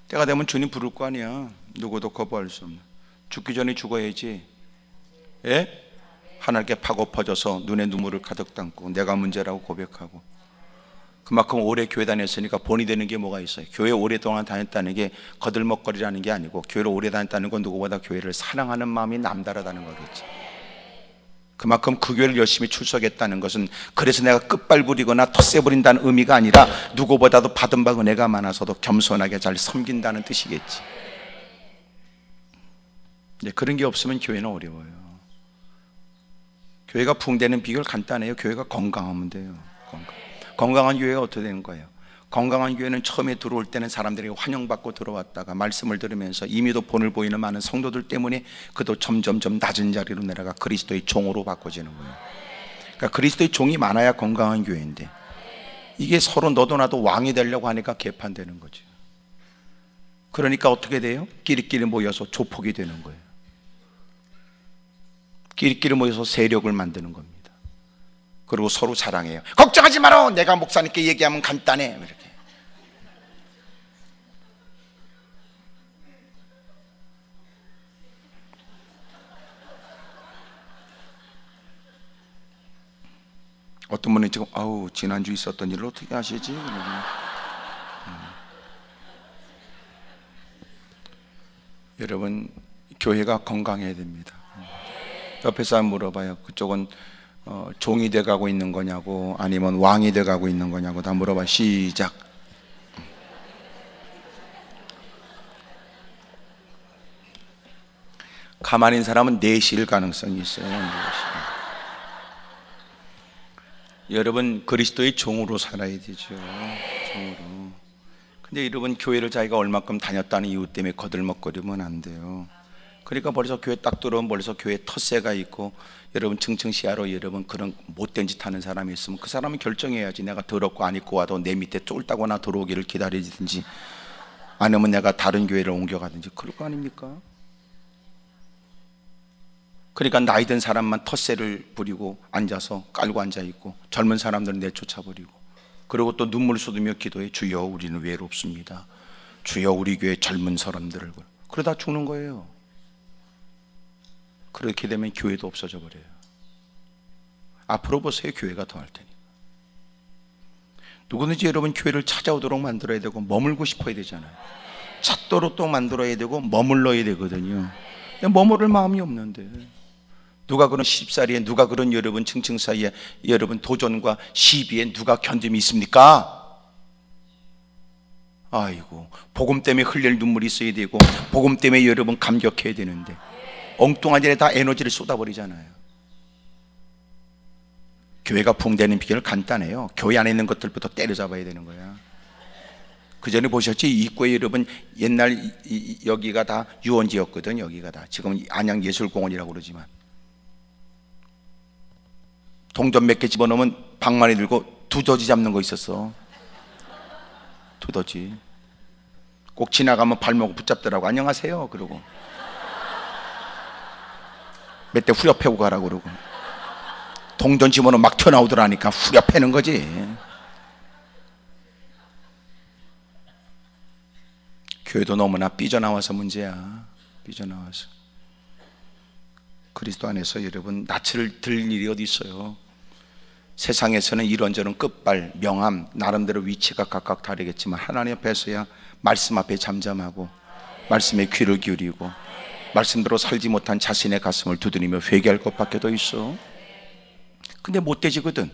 때가 되면 주님 부를 거 아니야. 누구도 거부할 수 없는. 죽기 전에 죽어야지. 예? 하나님께 파고 퍼져서 눈에 눈물을 가득 담고 내가 문제라고 고백하고. 그만큼 오래 교회 다녔으니까 본이 되는 게 뭐가 있어요? 교회 오랫동안 다녔다는 게 거들먹거리라는 게 아니고 교회를 오래 다녔다는 건 누구보다 교회를 사랑하는 마음이 남다르다는 거겠지. 그만큼 그 교회를 열심히 출석했다는 것은 그래서 내가 끝발 부리거나 텃세 부린다는 의미가 아니라 누구보다도 받은 바 은혜가 많아서도 겸손하게 잘 섬긴다는 뜻이겠지. 그런 게 없으면 교회는 어려워요. 교회가 부흥되는 비결 간단해요. 교회가 건강하면 돼요. 건강한 교회가 어떻게 되는 거예요? 건강한 교회는 처음에 들어올 때는 사람들이 환영받고 들어왔다가 말씀을 들으면서 이미도 본을 보이는 많은 성도들 때문에 그도 점점점 낮은 자리로 내려가 그리스도의 종으로 바꿔지는 거예요. 그러니까 그리스도의 종이 많아야 건강한 교회인데, 이게 서로 너도 나도 왕이 되려고 하니까 개판되는 거죠. 그러니까 어떻게 돼요? 끼리끼리 모여서 조폭이 되는 거예요. 끼리끼리 모여서 세력을 만드는 겁니다. 그리고 서로 자랑해요. 걱정하지 마라, 내가 목사님께 얘기하면 간단해, 이렇게. 어떤 분은 지금 아우 지난주 있었던 일을 어떻게 아시지? 여러분, 교회가 건강해야 됩니다. 옆에 사람 물어봐요. 그쪽은 종이 돼가고 있는 거냐고 아니면 왕이 돼가고 있는 거냐고 다 물어봐. 시작. 가만히 있는 사람은 내실 가능성이 있어요. 여러분, 그리스도의 종으로 살아야 되죠. 종으로. 근데 여러분, 교회를 자기가 얼마큼 다녔다는 이유 때문에 거들먹거리면 안 돼요. 그러니까 벌써 교회 딱 들어오면 벌써 교회 텃세가 있고, 여러분 증층시야로 여러분 그런 못된 짓 하는 사람이 있으면 그 사람은 결정해야지. 내가 더럽고 안 입고 와도 내 밑에 쫄다거나 들어오기를 기다리든지, 아니면 내가 다른 교회를 옮겨가든지 그럴 거 아닙니까? 그러니까 나이 든 사람만 텃세를 부리고 앉아서 깔고 앉아있고, 젊은 사람들은 내쫓아버리고, 그리고 또 눈물 쏟으며 기도해. 주여 우리는 외롭습니다. 주여 우리 교회 젊은 사람들을. 그러다 죽는 거예요. 그렇게 되면 교회도 없어져 버려요. 앞으로 보세요. 교회가 더 할 테니까. 누구든지 여러분 교회를 찾아오도록 만들어야 되고 머물고 싶어야 되잖아요. 찾도록 또 만들어야 되고 머물러야 되거든요. 머무를 마음이 없는데, 누가 그런 시집살이에, 누가 그런 여러분 층층 사이에 여러분 도전과 시비에 누가 견딤이 있습니까? 아이고, 복음 때문에 흘릴 눈물이 있어야 되고 복음 때문에 여러분 감격해야 되는데 엉뚱한 일에 다 에너지를 쏟아버리잖아요. 교회가 붕대는 비결 간단해요. 교회 안에 있는 것들부터 때려잡아야 되는 거야. 그 전에 보셨지? 입구에 여러분 옛날 여기가 다 유원지였거든. 여기가 다 지금 안양예술공원이라고 그러지만, 동전 몇 개 집어넣으면 방망이 들고 두더지 잡는 거 있었어. 두더지 꼭 지나가면 발목 붙잡더라고. 안녕하세요 그러고 몇 대 후려 패고 가라고 그러고, 동전 집어넣으면 막 튀어나오더라니까 후려 패는 거지. 교회도 너무나 삐져나와서 문제야. 삐져나와서. 그리스도 안에서 여러분 낯을 들 일이 어디 있어요? 세상에서는 이런저런 끝발, 명함, 나름대로 위치가 각각 다르겠지만 하나님 앞에서야 말씀 앞에 잠잠하고 말씀에 귀를 기울이고 말씀대로 살지 못한 자신의 가슴을 두드리며 회개할 것밖에 더 있어. 근데 못 되지거든.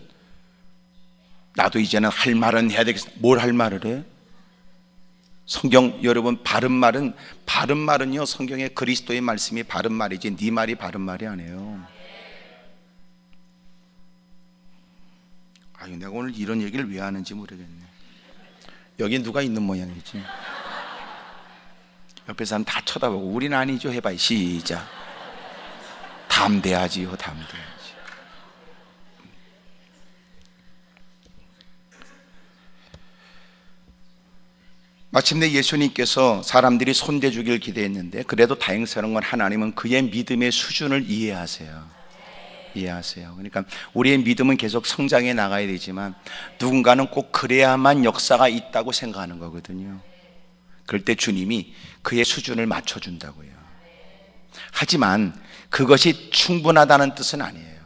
나도 이제는 할 말은 해야 되겠어. 뭘 할 말을 해? 성경 여러분, 바른 말은요 성경에 그리스도의 말씀이 바른 말이지 네 말이 바른 말이 아니에요. 아유, 내가 오늘 이런 얘기를 왜 하는지 모르겠네. 여기 누가 있는 모양이지? 옆에 사람 다 쳐다보고 우리는 아니죠 해봐. 시작. 담대하지요. 담대하지. 마침내 예수님께서 사람들이 손대주길 기대했는데, 그래도 다행스러운 건 하나님은 그의 믿음의 수준을 이해하세요. 그러니까 우리의 믿음은 계속 성장해 나가야 되지만 누군가는 꼭 그래야만 역사가 있다고 생각하는 거거든요. 그럴 때 주님이 그의 수준을 맞춰준다고요. 하지만 그것이 충분하다는 뜻은 아니에요.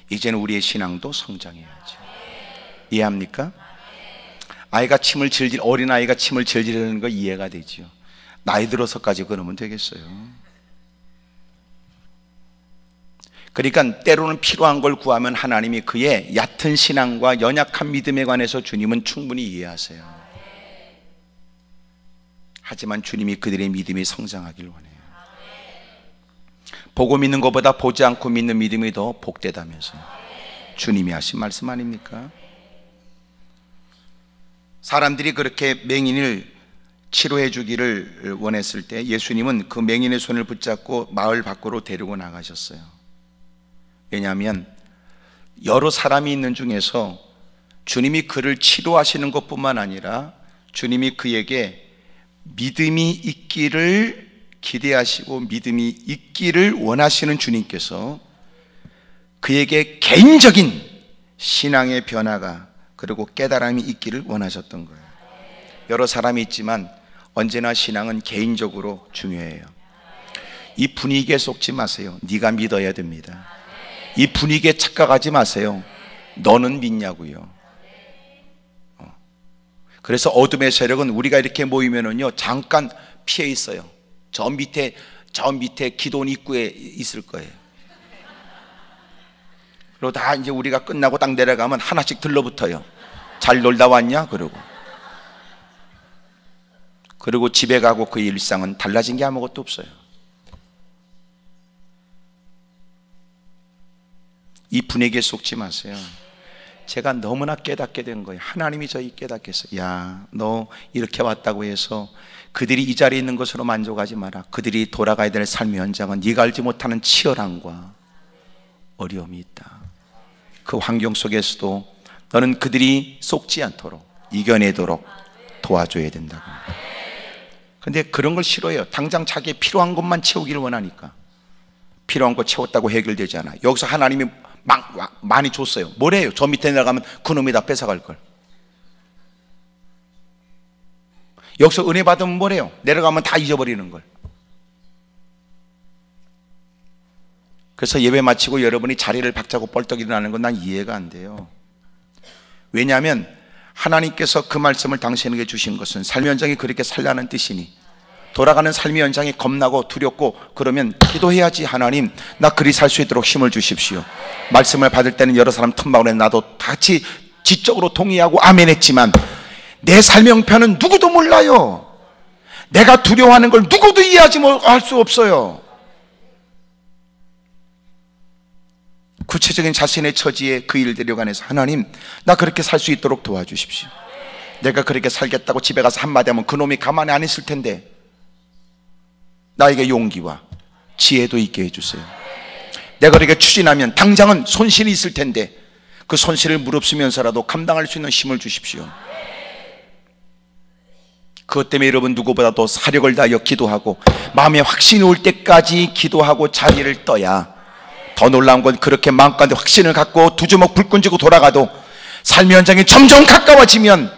이제는 우리의 신앙도 성장해야죠. 이해합니까? 어린아이가 침을 질질 흘리는 거 이해가 되죠. 나이 들어서까지 그러면 되겠어요? 그러니까 때로는 필요한 걸 구하면 하나님이 그의 얕은 신앙과 연약한 믿음에 관해서 주님은 충분히 이해하세요. 하지만 주님이 그들의 믿음이 성장하길 원해요. 보고 믿는 것보다 보지 않고 믿는 믿음이 더 복되다면서 주님이 하신 말씀 아닙니까? 사람들이 그렇게 맹인을 치료해 주기를 원했을 때 예수님은 그 맹인의 손을 붙잡고 마을 밖으로 데리고 나가셨어요. 왜냐하면 여러 사람이 있는 중에서 주님이 그를 치료하시는 것뿐만 아니라 주님이 그에게 믿음이 있기를 기대하시고 믿음이 있기를 원하시는 주님께서 그에게 개인적인 신앙의 변화가 그리고 깨달음이 있기를 원하셨던 거예요. 여러 사람이 있지만 언제나 신앙은 개인적으로 중요해요. 이 분위기에 속지 마세요. 네가 믿어야 됩니다. 이 분위기에 착각하지 마세요. 너는 믿냐고요. 그래서 어둠의 세력은 우리가 이렇게 모이면은요 잠깐 피해 있어요. 저 밑에 기도원 입구에 있을 거예요. 그리고 다 이제 우리가 끝나고 딱 내려가면 하나씩 들러붙어요. 잘 놀다 왔냐? 그리고 집에 가고 그 일상은 달라진 게 아무것도 없어요. 이 분위기에 속지 마세요. 제가 너무나 깨닫게 된 거예요. 하나님이 저희 깨닫게 했어요. 야, 너 이렇게 왔다고 해서 그들이 이 자리에 있는 것으로 만족하지 마라. 그들이 돌아가야 될 삶의 현장은 네가 알지 못하는 치열함과 어려움이 있다. 그 환경 속에서도 너는 그들이 속지 않도록 이겨내도록 도와줘야 된다고. 근데 그런 걸 싫어해요. 당장 자기의 필요한 것만 채우기를 원하니까. 필요한 거 채웠다고 해결되지 않아. 여기서 하나님이 많이 줬어요. 뭐래요? 저 밑에 내려가면 그놈이 다 뺏어갈 걸. 여기서 은혜 받으면 뭐래요? 내려가면 다 잊어버리는 걸. 그래서 예배 마치고 여러분이 자리를 박차고 벌떡 일어나는 건 난 이해가 안 돼요. 왜냐하면 하나님께서 그 말씀을 당신에게 주신 것은 삶의 현장이 그렇게 살라는 뜻이니 돌아가는 삶의 현장이 겁나고 두렵고 그러면 기도해야지. 하나님, 나 그리 살 수 있도록 힘을 주십시오. 말씀을 받을 때는 여러 사람 틈바구니에 나도 같이 지적으로 동의하고 아멘 했지만 내 삶의 형편은 누구도 몰라요. 내가 두려워하는 걸 누구도 이해하지 할 수 없어요. 구체적인 자신의 처지에 그 일들에 관해서 하나님, 나 그렇게 살 수 있도록 도와주십시오. 내가 그렇게 살겠다고 집에 가서 한마디 하면 그놈이 가만히 안 있을 텐데 나에게 용기와 지혜도 있게 해주세요. 내가 그렇게 추진하면 당장은 손실이 있을 텐데 그 손실을 무릅쓰면서라도 감당할 수 있는 힘을 주십시오. 그것 때문에 여러분 누구보다도 사력을 다하여 기도하고 마음에 확신이 올 때까지 기도하고 자리를 떠야, 더 놀라운 건 그렇게 마음가운데 확신을 갖고 두 주먹 불끈 쥐고 돌아가도 삶의 현장이 점점 가까워지면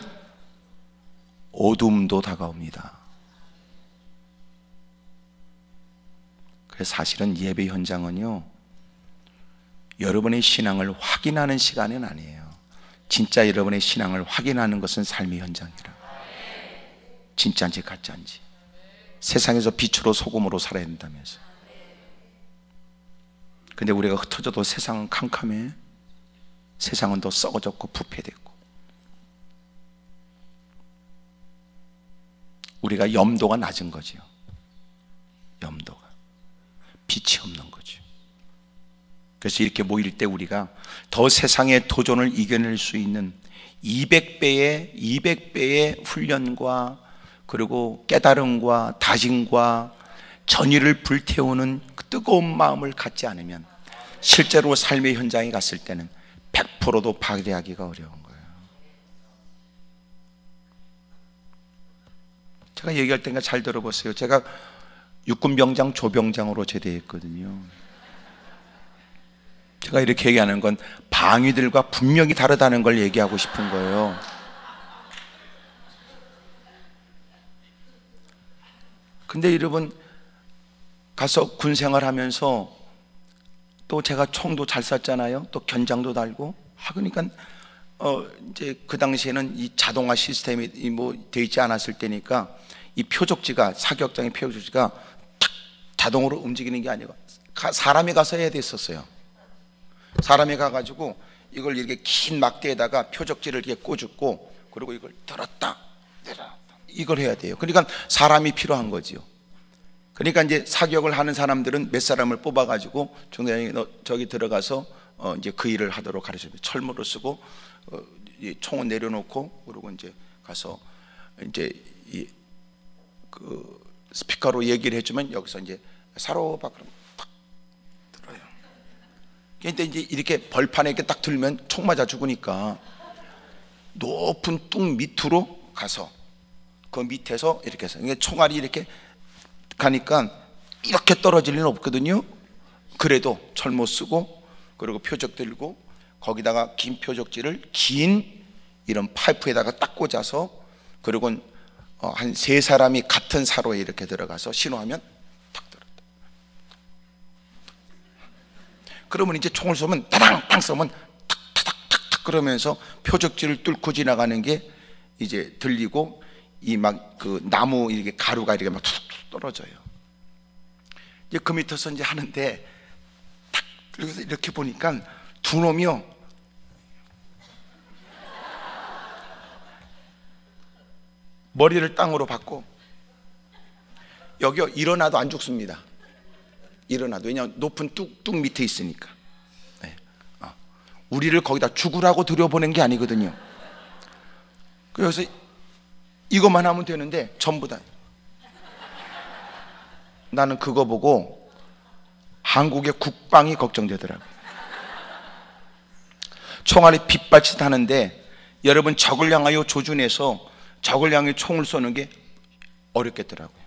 어둠도 다가옵니다. 그래서 사실은 예배 현장은요 여러분의 신앙을 확인하는 시간은 아니에요. 진짜 여러분의 신앙을 확인하는 것은 삶의 현장이라. 진짜인지 가짜인지. 세상에서 빛으로 소금으로 살아야 된다면서. 근데 우리가 흩어져도 세상은 캄캄해. 세상은 더 썩어졌고 부패됐고. 우리가 염도가 낮은 거죠. 염도가 빛이 없는 거죠. 그래서 이렇게 모일 때 우리가 더 세상의 도전을 이겨낼 수 있는 200배의 훈련과 그리고 깨달음과 다짐과 전의를 불태우는 그 뜨거운 마음을 갖지 않으면 실제로 삶의 현장에 갔을 때는 100%도 발휘하기가 어려운 거예요. 제가 얘기할 때가 잘 들어보세요. 제가 육군병장 조병장으로 제대했거든요. 제가 이렇게 얘기하는 건 방위들과 분명히 다르다는 걸 얘기하고 싶은 거예요. 근데 여러분 가서 군생활 하면서 또 제가 총도 잘 쐈잖아요. 또 견장도 달고. 그러니까 이제 그 당시에는 이 자동화 시스템이 뭐 돼 있지 않았을 때니까 이 표적지가, 사격장의 표적지가 탁 자동으로 움직이는 게 아니고 사람이 가서 해야 됐었어요. 사람이 가가지고 이걸 이렇게 긴 막대에다가 표적지를 이렇게 꽂고 그리고 이걸 들었다 내렸다 이걸 해야 돼요. 그러니까 사람이 필요한 거지요. 그러니까 이제 사격을 하는 사람들은 몇 사람을 뽑아가지고 중대장이 너 저기 들어가서 이제 그 일을 하도록 가르쳐줘요. 철문을 쓰고 총을 내려놓고 그리고 이제 가서 이제 그 스피커로 얘기를 해주면 여기서 이제 사로바 그럼 탁 들어요. 근데 이제 이렇게 벌판에 이렇게 딱 들면 총 맞아 죽으니까 높은 뚝 밑으로 가서 그 밑에서 이렇게 해서 이게 총알이 이렇게 가니까 이렇게 떨어질 일은 없거든요. 그래도 철모 쓰고 그리고 표적 들고 거기다가 긴 표적지를 긴 이런 파이프에다가 딱 꽂아서 그리고 한 세 사람이 같은 사로에 이렇게 들어가서 신호하면 탁 들었다. 그러면 이제 총을 쏘면 따당땅 쏘면 탁탁탁탁 그러면서 표적지를 뚫고 지나가는 게 이제 들리고 이 막 그 나무 이렇게 가루가 이렇게 막 툭툭 떨어져요. 이제 그 밑에서 이제 하는데 탁 들고서 이렇게 보니까 두 놈이요. 머리를 땅으로 박고 여기요 일어나도 안 죽습니다. 일어나도. 왜냐하면 높은 뚝뚝 밑에 있으니까. 네. 우리를 거기다 죽으라고 들여보낸 게 아니거든요. 그래서 이것만 하면 되는데 전부 다. 나는 그거 보고 한국의 국방이 걱정되더라고요. 총알이 빗발짓 하는데 여러분 적을 향하여 조준해서 적을 향해 총을 쏘는 게 어렵겠더라고요.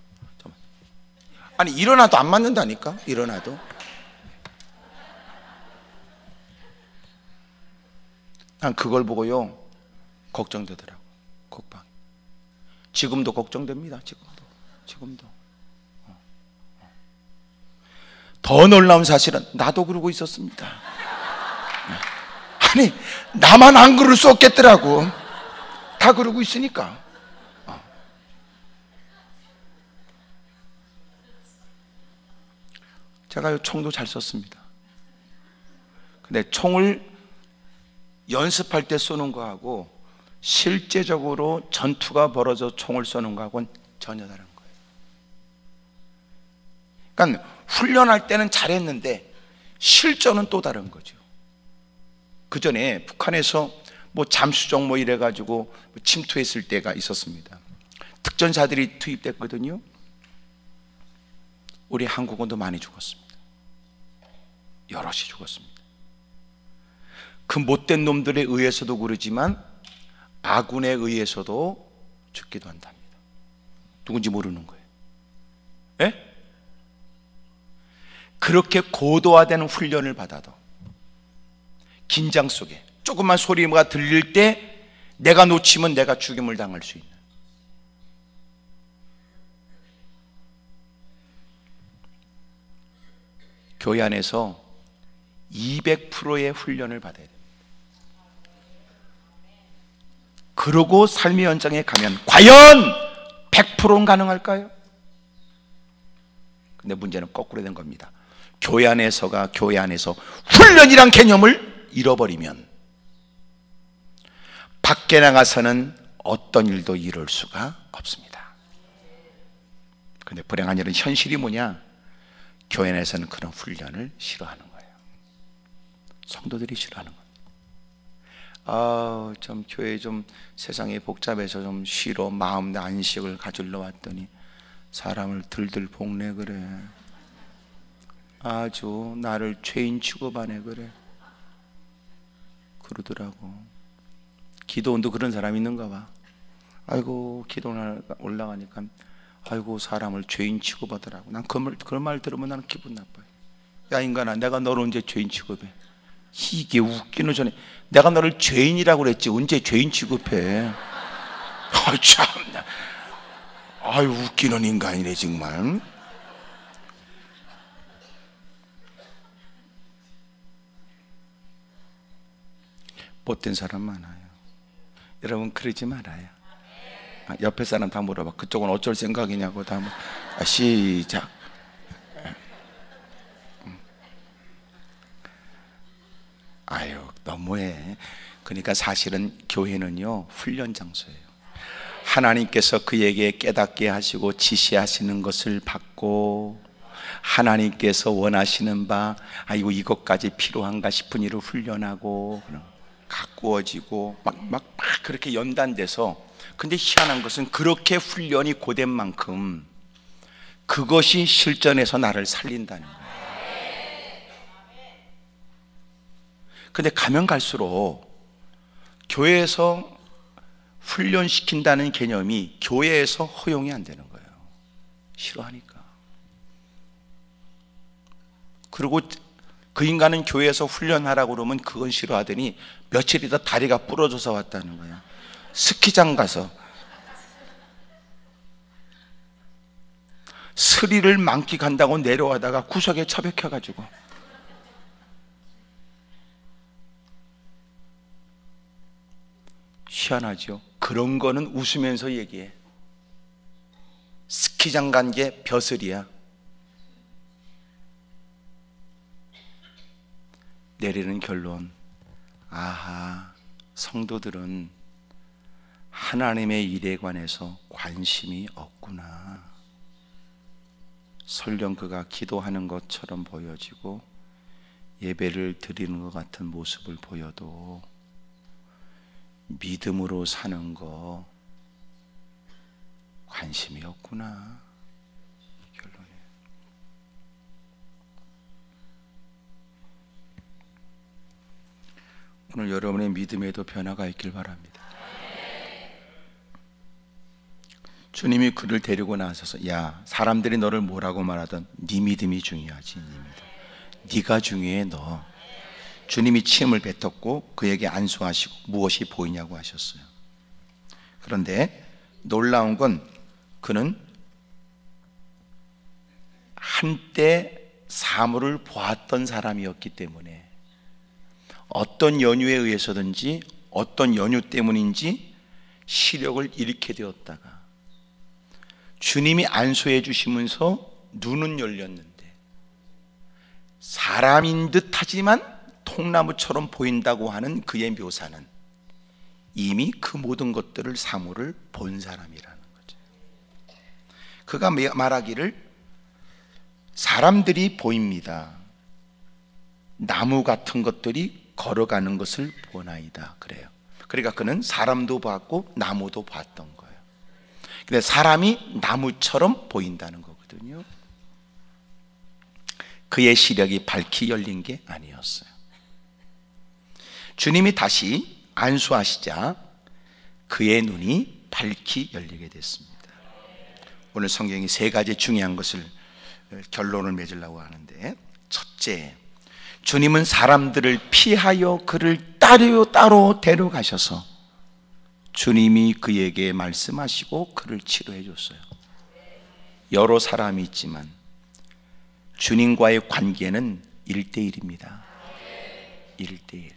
아니 일어나도 안 맞는다니까. 일어나도. 난 그걸 보고요 걱정되더라고요. 국방. 지금도 걱정됩니다. 지금도. 더 놀라운 사실은 나도 그러고 있었습니다. 아니 나만 안 그럴 수 없겠더라고. 다 그러고 있으니까. 제가 총도 잘 썼습니다. 근데 총을 연습할 때 쏘는 거하고 실제적으로 전투가 벌어져 총을 쏘는 거하고는 전혀 다른 거예요. 그러니까 훈련할 때는 잘했는데 실전은 또 다른 거죠. 그 전에 북한에서 뭐 잠수정 뭐 이래가지고 침투했을 때가 있었습니다. 특전사들이 투입됐거든요. 우리 한국원도 많이 죽었습니다. 여럿이 죽었습니다. 그 못된 놈들에 의해서도 그러지만 아군에 의해서도 죽기도 한답니다. 누군지 모르는 거예요. 예? 그렇게 고도화된 훈련을 받아도 긴장 속에 조금만 소리가 들릴 때 내가 놓치면 내가 죽임을 당할 수 있는. 교회 안에서 200%의 훈련을 받아야 됩니다. 그러고 삶의 현장에 가면 과연 100%는 가능할까요? 근데 문제는 거꾸로 된 겁니다. 교회 안에서가 교회 안에서 훈련이란 개념을 잃어버리면 밖에 나가서는 어떤 일도 이룰 수가 없습니다. 그런데 불행한 일은 현실이 뭐냐? 교회 안에서는 그런 훈련을 싫어하는 거예요. 성도들이 싫어하는 거예요. 좀 교회 좀 세상이 복잡해서 좀 쉬러 마음의 안식을 가지러 왔더니 사람을 들들 볶네 그래. 아주 나를 죄인 취급하네 그래. 그러더라고. 기도원도 그런 사람이 있는가 봐. 아이고 기도 올라가니까 아이고 사람을 죄인 취급하더라고. 난 그런 말 들으면 나는 기분 나빠요. 야 인간아, 내가 너를 언제 죄인 취급해? 이게 웃기는 전에 내가 너를 죄인이라고 그랬지 언제 죄인 취급해? 참나. 아유 웃기는 인간이네 정말. 못된 사람 많아요. 여러분 그러지 말아요. 옆에 사람 다 물어봐. 그쪽은 어쩔 생각이냐고 다 시작. 아유 너무해. 그러니까 사실은 교회는요 훈련 장소예요. 하나님께서 그에게 깨닫게 하시고 지시하시는 것을 받고 하나님께서 원하시는 바 아이고 이것까지 필요한가 싶은 일을 훈련하고 가꾸어지고 막 그렇게 연단돼서 근데 희한한 것은 그렇게 훈련이 고된 만큼 그것이 실전에서 나를 살린다는 거예요. 근데 가면 갈수록 교회에서 훈련시킨다는 개념이 교회에서 허용이 안 되는 거예요. 싫어하니까. 그리고 그 인간은 교회에서 훈련하라고 그러면 그건 싫어하더니 며칠 있다 다리가 부러져서 왔다는 거예요. 스키장 가서 스리를 만끽한다고 내려가다가 구석에 처박혀가지고, 희한하죠. 그런 거는 웃으면서 얘기해. 스키장 간 게 벼슬이야. 내리는 결론, 아하, 성도들은 하나님의 일에 관해서 관심이 없구나. 설령 그가 기도하는 것처럼 보여지고 예배를 드리는 것 같은 모습을 보여도 믿음으로 사는 거 관심이 없구나. 이 결론이에요. 오늘 여러분의 믿음에도 변화가 있길 바랍니다. 주님이 그를 데리고 나서서, 야, 사람들이 너를 뭐라고 말하든 네 믿음이 중요하지. 네 믿음. 네가 중요해. 너. 주님이 침을 뱉었고 그에게 안수하시고 무엇이 보이냐고 하셨어요. 그런데 놀라운 건 그는 한때 사물을 보았던 사람이었기 때문에 어떤 연유에 의해서든지 어떤 연유 때문인지 시력을 잃게 되었다가 주님이 안수해 주시면서 눈은 열렸는데 사람인 듯 하지만 통나무처럼 보인다고 하는 그의 묘사는 이미 그 모든 것들을 사물을 본 사람이라는 거죠. 그가 말하기를 사람들이 보입니다. 나무 같은 것들이 걸어가는 것을 보나이다. 그래요. 그러니까 그는 사람도 봤고 나무도 봤던 거예요. 근데 사람이 나무처럼 보인다는 거거든요. 그의 시력이 밝히 열린 게 아니었어요. 주님이 다시 안수하시자 그의 눈이 밝히 열리게 됐습니다. 오늘 성경이 세 가지 중요한 것을 결론을 맺으려고 하는데, 첫째, 주님은 사람들을 피하여 그를 따로 데려가셔서 주님이 그에게 말씀하시고 그를 치료해 줬어요. 여러 사람이 있지만 주님과의 관계는 1대1입니다. 1대1.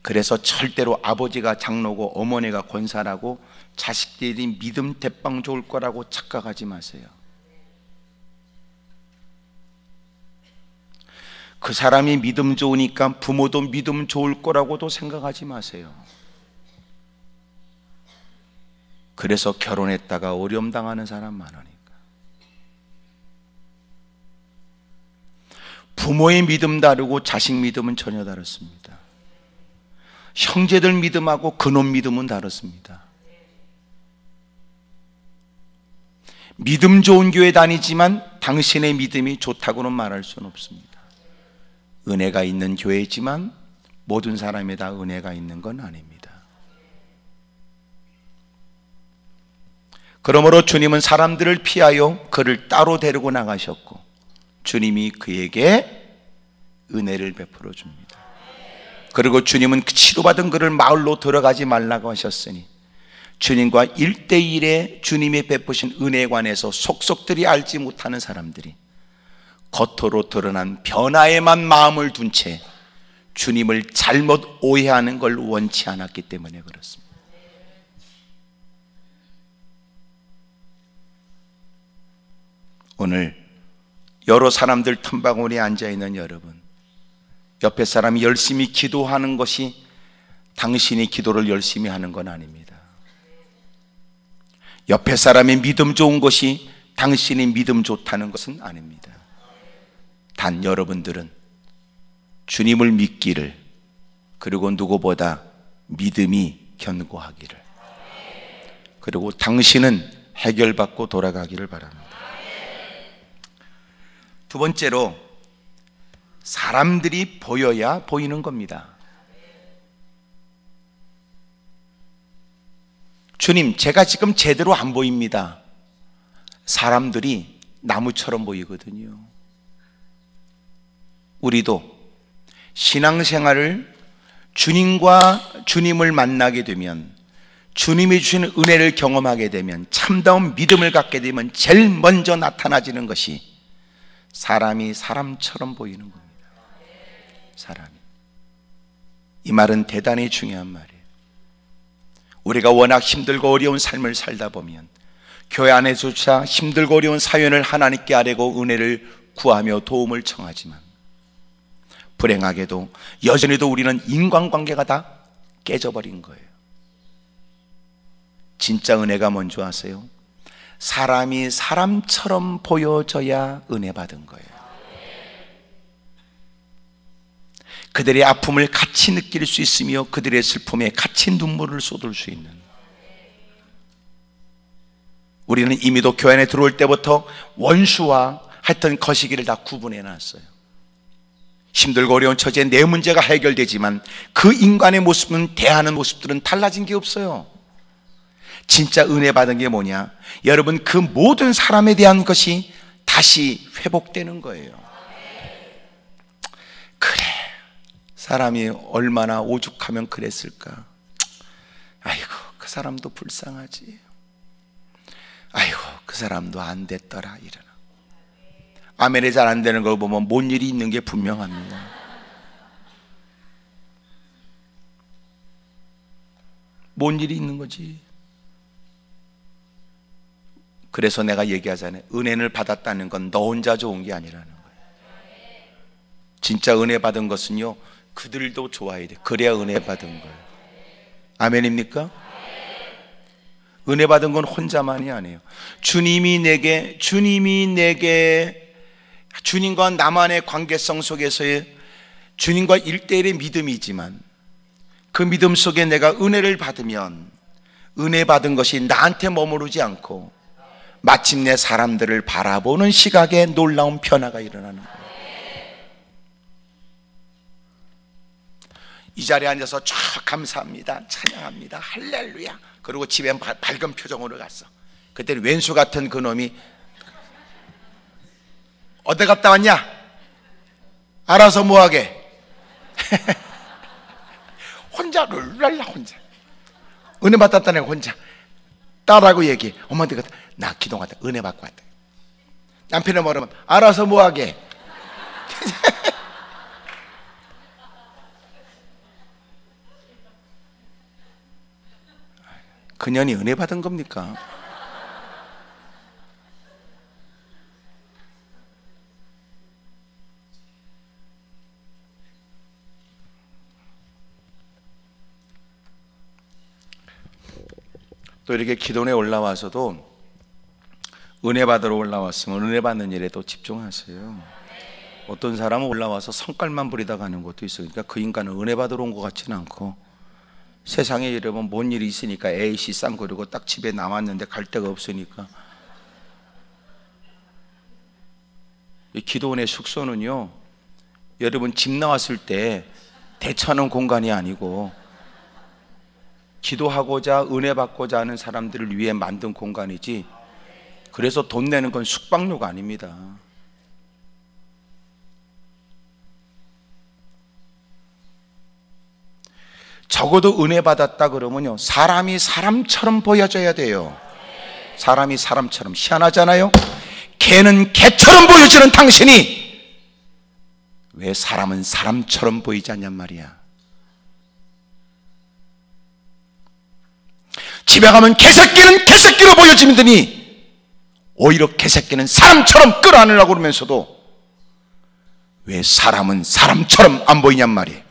그래서 절대로 아버지가 장로고 어머니가 권사라고 자식들이 믿음 대빵 좋을 거라고 착각하지 마세요. 그 사람이 믿음 좋으니까 부모도 믿음 좋을 거라고도 생각하지 마세요. 그래서 결혼했다가 어려움 당하는 사람 많으니까. 부모의 믿음 다르고 자식 믿음은 전혀 다릅니다. 형제들 믿음하고 그놈 믿음은 다릅니다. 믿음 좋은 교회 다니지만 당신의 믿음이 좋다고는 말할 수는 없습니다. 은혜가 있는 교회지만 모든 사람에다 은혜가 있는 건 아닙니다. 그러므로 주님은 사람들을 피하여 그를 따로 데리고 나가셨고 주님이 그에게 은혜를 베풀어 줍니다. 그리고 주님은 그 치료받은 그를 마을로 들어가지 말라고 하셨으니 주님과 1대1의 주님이 베푸신 은혜에 관해서 속속들이 알지 못하는 사람들이 겉으로 드러난 변화에만 마음을 둔 채 주님을 잘못 오해하는 걸 원치 않았기 때문에 그렇습니다. 오늘 여러 사람들 틈바구니에 앉아있는 여러분, 옆에 사람이 열심히 기도하는 것이 당신이 기도를 열심히 하는 건 아닙니다. 옆에 사람이 믿음 좋은 것이 당신이 믿음 좋다는 것은 아닙니다. 단 여러분들은 주님을 믿기를, 그리고 누구보다 믿음이 견고하기를, 그리고 당신은 해결받고 돌아가기를 바랍니다. 두 번째로, 사람들이 보여야 보이는 겁니다. 주님, 제가 지금 제대로 안 보입니다. 사람들이 나무처럼 보이거든요. 우리도 신앙생활을 주님을 만나게 되면, 주님이 주시는 은혜를 경험하게 되면, 참다운 믿음을 갖게 되면 제일 먼저 나타나지는 것이 사람이 사람처럼 보이는 겁니다. 사람이. 이 말은 대단히 중요한 말이에요. 우리가 워낙 힘들고 어려운 삶을 살다 보면 교회 안에조차 힘들고 어려운 사연을 하나님께 아뢰고 은혜를 구하며 도움을 청하지만, 불행하게도 여전히도 우리는 인간관계가 다 깨져버린 거예요. 진짜 은혜가 뭔지 아세요? 사람이 사람처럼 보여져야 은혜 받은 거예요. 그들의 아픔을 같이 느낄 수 있으며 그들의 슬픔에 같이 눈물을 쏟을 수 있는, 우리는 이미도 교회 안에 들어올 때부터 원수와 하여튼 거시기를 다 구분해 놨어요. 힘들고 어려운 처지에 내 문제가 해결되지만 그 인간의 모습은, 대하는 모습들은 달라진 게 없어요. 진짜 은혜 받은 게 뭐냐? 여러분, 그 모든 사람에 대한 것이 다시 회복되는 거예요. 그래, 사람이 얼마나 오죽하면 그랬을까? 아이고, 그 사람도 불쌍하지. 아이고, 그 사람도 안 됐더라. 이러나. 아멘이 잘 안 되는 걸 보면 뭔 일이 있는 게 분명합니다. 뭔 일이 있는 거지. 그래서 내가 얘기하잖아요. 은혜를 받았다는 건 너 혼자 좋은 게 아니라는 거예요. 진짜 은혜 받은 것은요, 그들도 좋아야 돼. 그래야 은혜 받은 거예요. 아멘입니까? 은혜 받은 건 혼자만이 아니에요. 주님이 내게 주님과 나만의 관계성 속에서의 주님과 1대1의 믿음이지만, 그 믿음 속에 내가 은혜를 받으면 은혜 받은 것이 나한테 머무르지 않고 마침내 사람들을 바라보는 시각에 놀라운 변화가 일어나는 거예요. 이 자리에 앉아서 쫙 감사합니다, 찬양합니다, 할렐루야, 그리고 집에 밝은 표정으로 갔어. 그때는 왼수 같은 그놈이 어디 갔다 왔냐? 알아서 뭐하게? 혼자 룰랄라, 혼자 은혜 받았다네. 혼자 딸하고 얘기해. 엄마한테 나 기도하다 은혜 받고 왔다. 남편이 뭐라면 알아서 뭐하게? 그년이 은혜 받은 겁니까? 또 이렇게 기도에 올라와서도 은혜 받으러 올라왔으면 은혜 받는 일에 또 집중하세요. 어떤 사람은 올라와서 성깔만 부리다 가는 것도 있어요. 그러니까 그 인간은 은혜 받으러 온 것 같지는 않고, 세상에 이러면 뭔 일이 있으니까 A씨 쌍거리고 딱 집에 남았는데 갈 데가 없으니까. 이 기도원의 숙소는요, 여러분 집 나왔을 때 대처하는 공간이 아니고 기도하고자 은혜 받고자 하는 사람들을 위해 만든 공간이지, 그래서 돈 내는 건 숙박료가 아닙니다. 적어도 은혜 받았다 그러면요, 사람이 사람처럼 보여져야 돼요. 사람이 사람처럼. 희한하잖아요. 개는 개처럼 보여지는 당신이 왜 사람은 사람처럼 보이지 않냔 말이야. 집에 가면 개새끼는 개새끼로 보여지더니 오히려 개새끼는 사람처럼 끌어안으려고 그러면서도 왜 사람은 사람처럼 안 보이냔 말이에요.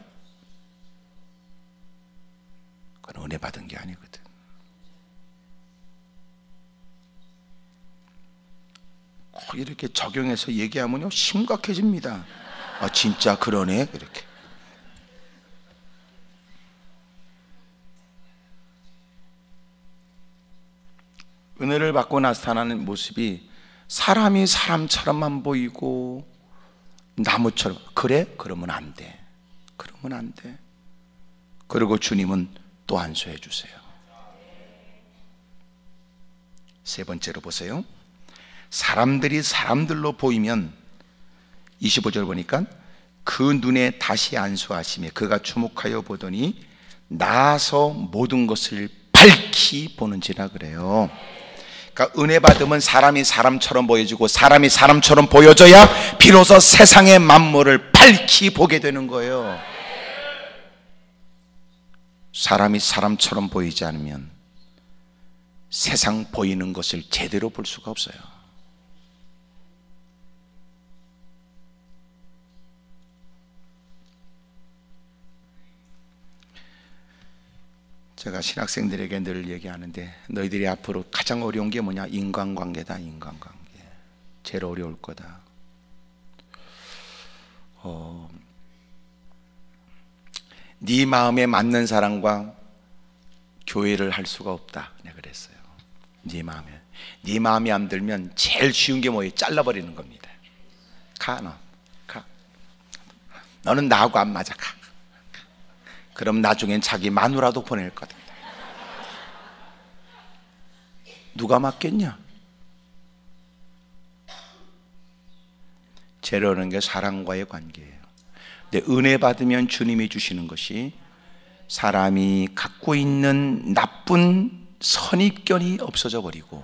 그건 은혜 받은 게 아니거든. 꼭 이렇게 적용해서 얘기하면요, 심각해집니다. 아, 진짜 그러네. 이렇게. 은혜를 받고 나타나는 모습이 사람이 사람처럼만 보이고 나무처럼. 그래? 그러면 안 돼. 그러면 안 돼. 그리고 주님은 또 안수해 주세요. 세 번째로 보세요. 사람들이 사람들로 보이면 25절 보니까 그 눈에 다시 안수하시며 그가 주목하여 보더니 나아서 모든 것을 밝히 보는지라 그래요. 그러니까 은혜 받으면 사람이 사람처럼 보여지고 사람이 사람처럼 보여져야 비로소 세상의 만물을 밝히 보게 되는 거예요. 사람이 사람처럼 보이지 않으면 세상 보이는 것을 제대로 볼 수가 없어요. 제가 신학생들에게 늘 얘기하는데 너희들이 앞으로 가장 어려운 게 뭐냐? 인간관계다. 인간관계. 제일 어려울 거다. 네 마음에 맞는 사람과 교회를 할 수가 없다. 내가 그랬어요. 네 마음에 안 들면 제일 쉬운 게 뭐예요? 잘라버리는 겁니다. 가, 가. 너는 나하고 안 맞아. 가. 그럼 나중엔 자기 마누라도 보낼 거다. 누가 맞겠냐? 제일 어려운 게 사랑과의 관계예요. 근데 은혜 받으면 주님이 주시는 것이 사람이 갖고 있는 나쁜 선입견이 없어져 버리고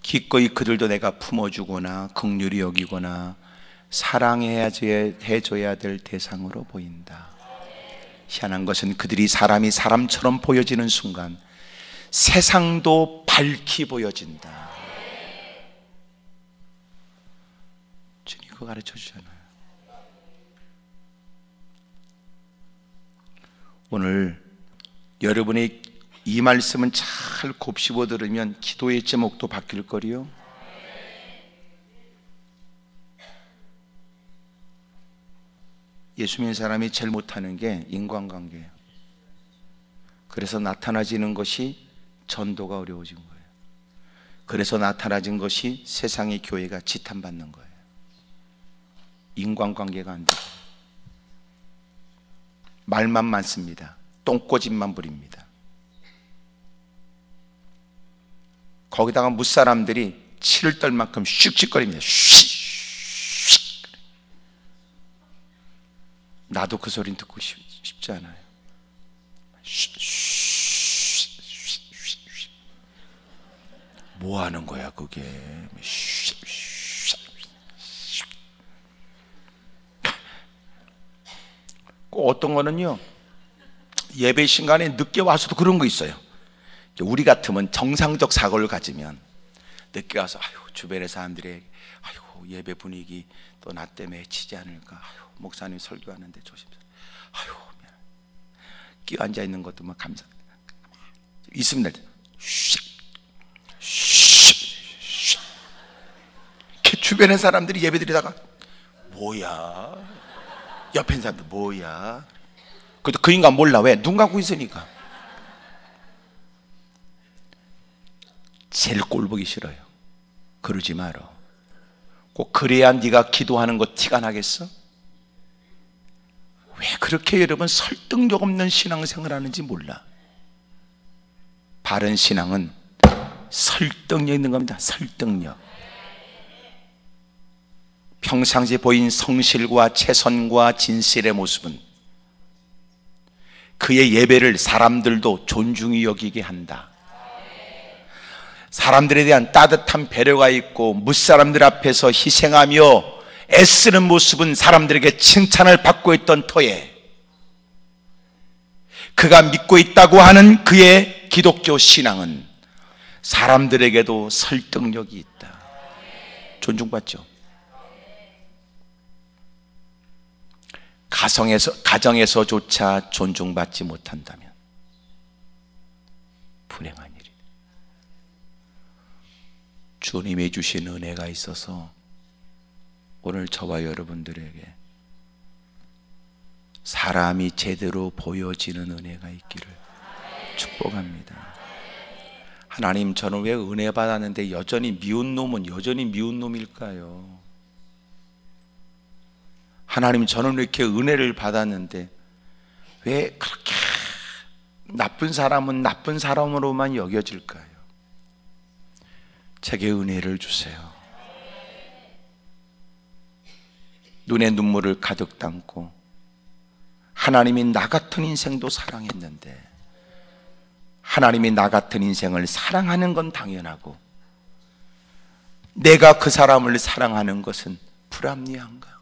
기꺼이 그들도 내가 품어주거나 긍휼히 여기거나 사랑해줘야 될 대상으로 보인다. 희한한 것은 그들이 사람이 사람처럼 보여지는 순간 세상도 밝히 보여진다. 주님 그거 가르쳐 주잖아요. 오늘 여러분의 이 말씀은 잘 곱씹어 들으면 기도의 제목도 바뀔 거리요. 예수 믿는 사람이 제일 못하는 게 인간관계예요. 그래서 나타나지는 것이 전도가 어려워진 거예요. 그래서 나타나진 것이 세상의 교회가 지탄받는 거예요. 인간관계가 안 돼요. 말만 많습니다. 똥꼬집만 부립니다. 거기다가 무사람들이 치를 떨 만큼 슉슉거립니다. 슉슉. 나도 그 소리는 듣고 싶지 않아요. 뭐 하는 거야 그게? 꼭 어떤 거는요, 예배 시간에 늦게 와서도 그런 거 있어요. 우리 같으면 정상적 사고를 가지면 늦게 와서 주변의 사람들의 예배 분위기 또 나 때문에 해치지 않을까, 목사님 설교하는데 조심스러워, 끼어 앉아 있는 것도 막 감사 있으면 주변의 사람들이 예배 드리다가 뭐야, 옆에 있는 사람들 뭐야, 그래도 그 인간 몰라. 왜? 눈 감고 있으니까. 제일 꼴 보기 싫어요. 그러지 마라. 꼭 그래야 네가 기도하는 거 티가 나겠어? 왜 그렇게 여러분 설득력 없는 신앙생활 하는지 몰라. 바른 신앙은 설득력 있는 겁니다. 설득력. 평상시에 보인 성실과 최선과 진실의 모습은 그의 예배를 사람들도 존중히 여기게 한다. 사람들에 대한 따뜻한 배려가 있고 무사람들 앞에서 희생하며 애쓰는 모습은 사람들에게 칭찬을 받고 있던 터에 그가 믿고 있다고 하는 그의 기독교 신앙은 사람들에게도 설득력이 있다. 존중받죠. 가정에서조차 존중받지 못한다면 불행한 일이. 주님이 주신 은혜가 있어서 오늘 저와 여러분들에게 사람이 제대로 보여지는 은혜가 있기를 축복합니다. 하나님, 저는 왜 은혜 받았는데 여전히 미운 놈은 여전히 미운 놈일까요? 하나님, 저는 왜 이렇게 은혜를 받았는데 왜 그렇게 나쁜 사람은 나쁜 사람으로만 여겨질까요? 제게 은혜를 주세요. 눈에 눈물을 가득 담고 하나님이 나 같은 인생도 사랑했는데, 하나님이 나 같은 인생을 사랑하는 건 당연하고 내가 그 사람을 사랑하는 것은 불합리한가?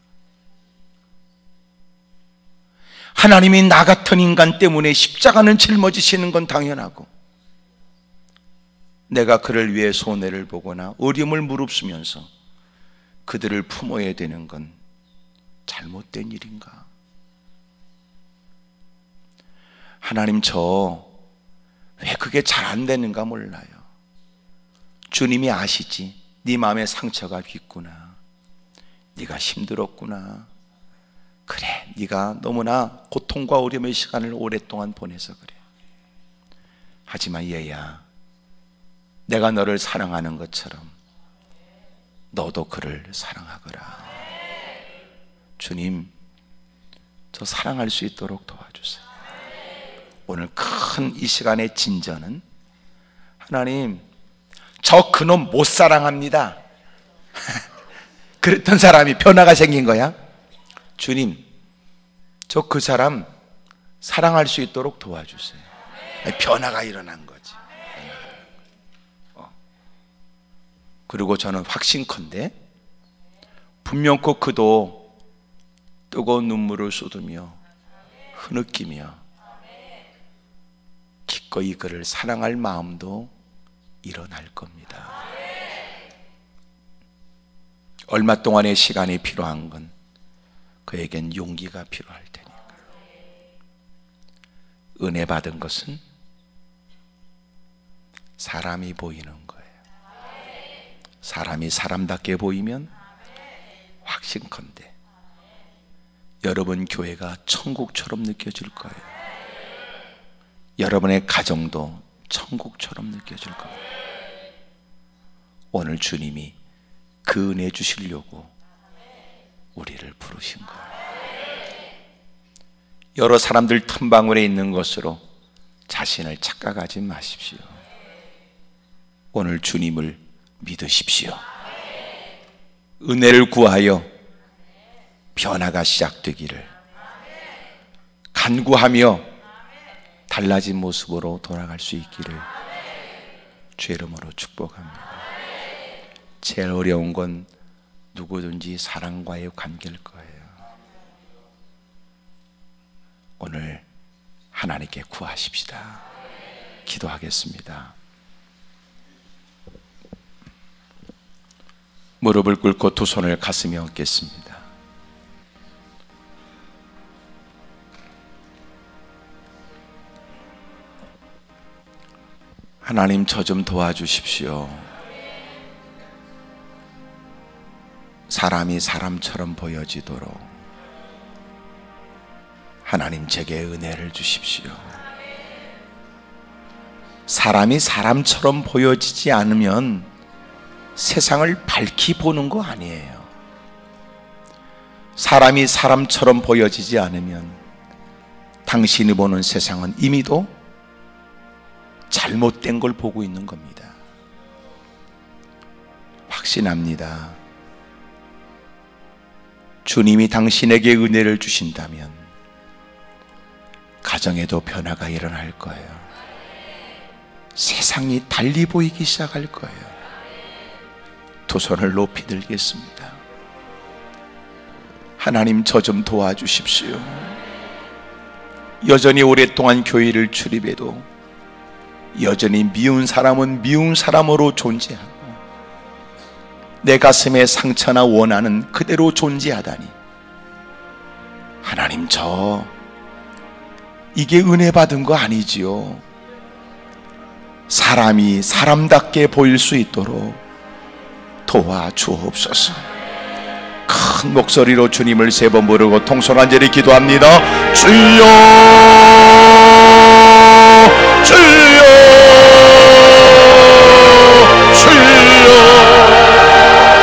하나님이 나 같은 인간 때문에 십자가는 짊어지시는 건 당연하고 내가 그를 위해 손해를 보거나 어려움을 무릅쓰면서 그들을 품어야 되는 건 잘못된 일인가? 하나님, 저 왜 그게 잘 안 되는가 몰라요. 주님이 아시지. 네 마음에 상처가 있구나. 네가 힘들었구나. 그래, 네가 너무나 고통과 어려움의 시간을 오랫동안 보내서 그래. 하지만 얘야, 내가 너를 사랑하는 것처럼 너도 그를 사랑하거라. 주님, 저 사랑할 수 있도록 도와주세요. 오늘 큰 이 시간의 진전은, 하나님, 저 그놈 못 사랑합니다. 그랬던 사람이 변화가 생긴 거야. 주님, 저 그 사람 사랑할 수 있도록 도와주세요. 변화가 일어난 거지. 그리고 저는 확신컨대 분명코 그도 뜨거운 눈물을 쏟으며 흐느끼며 기꺼이 그를 사랑할 마음도 일어날 겁니다. 얼마 동안의 시간이 필요한 건 그에겐 용기가 필요할 테니까. 은혜 받은 것은 사람이 보이는 거예요. 사람이 사람답게 보이면 확신컨대 여러분 교회가 천국처럼 느껴질 거예요. 여러분의 가정도 천국처럼 느껴질 거예요. 오늘 주님이 그 은혜 주시려고 우리를 부르신 거예요. 여러 사람들 틈바구니에 있는 것으로 자신을 착각하지 마십시오. 오늘 주님을 믿으십시오. 은혜를 구하여 변화가 시작되기를 간구하며 달라진 모습으로 돌아갈 수 있기를 주의 이름으로 축복합니다. 제일 어려운 건 누구든지 사랑과의 관계일 거예요. 오늘 하나님께 구하십시다. 기도하겠습니다. 무릎을 꿇고 두 손을 가슴에 얹겠습니다. 하나님, 저 좀 도와주십시오. 사람이 사람처럼 보여지도록 하나님, 제게 은혜를 주십시오. 사람이 사람처럼 보여지지 않으면 세상을 밝히 보는 거 아니에요. 사람이 사람처럼 보여지지 않으면 당신이 보는 세상은 이미도 잘못된 걸 보고 있는 겁니다. 확신합니다. 주님이 당신에게 은혜를 주신다면 가정에도 변화가 일어날 거예요. 세상이 달리 보이기 시작할 거예요. 두 손을 높이 들겠습니다. 하나님, 저 좀 도와주십시오. 여전히 오랫동안 교회를 출입해도 여전히 미운 사람은 미운 사람으로 존재하고 내 가슴에 상처나 원한은 그대로 존재하다니, 하나님, 저 이게 은혜 받은 거 아니지요? 사람이 사람답게 보일 수 있도록 도와주옵소서. 큰 목소리로 주님을 세 번 부르고 통성한절히 기도합니다. 주여!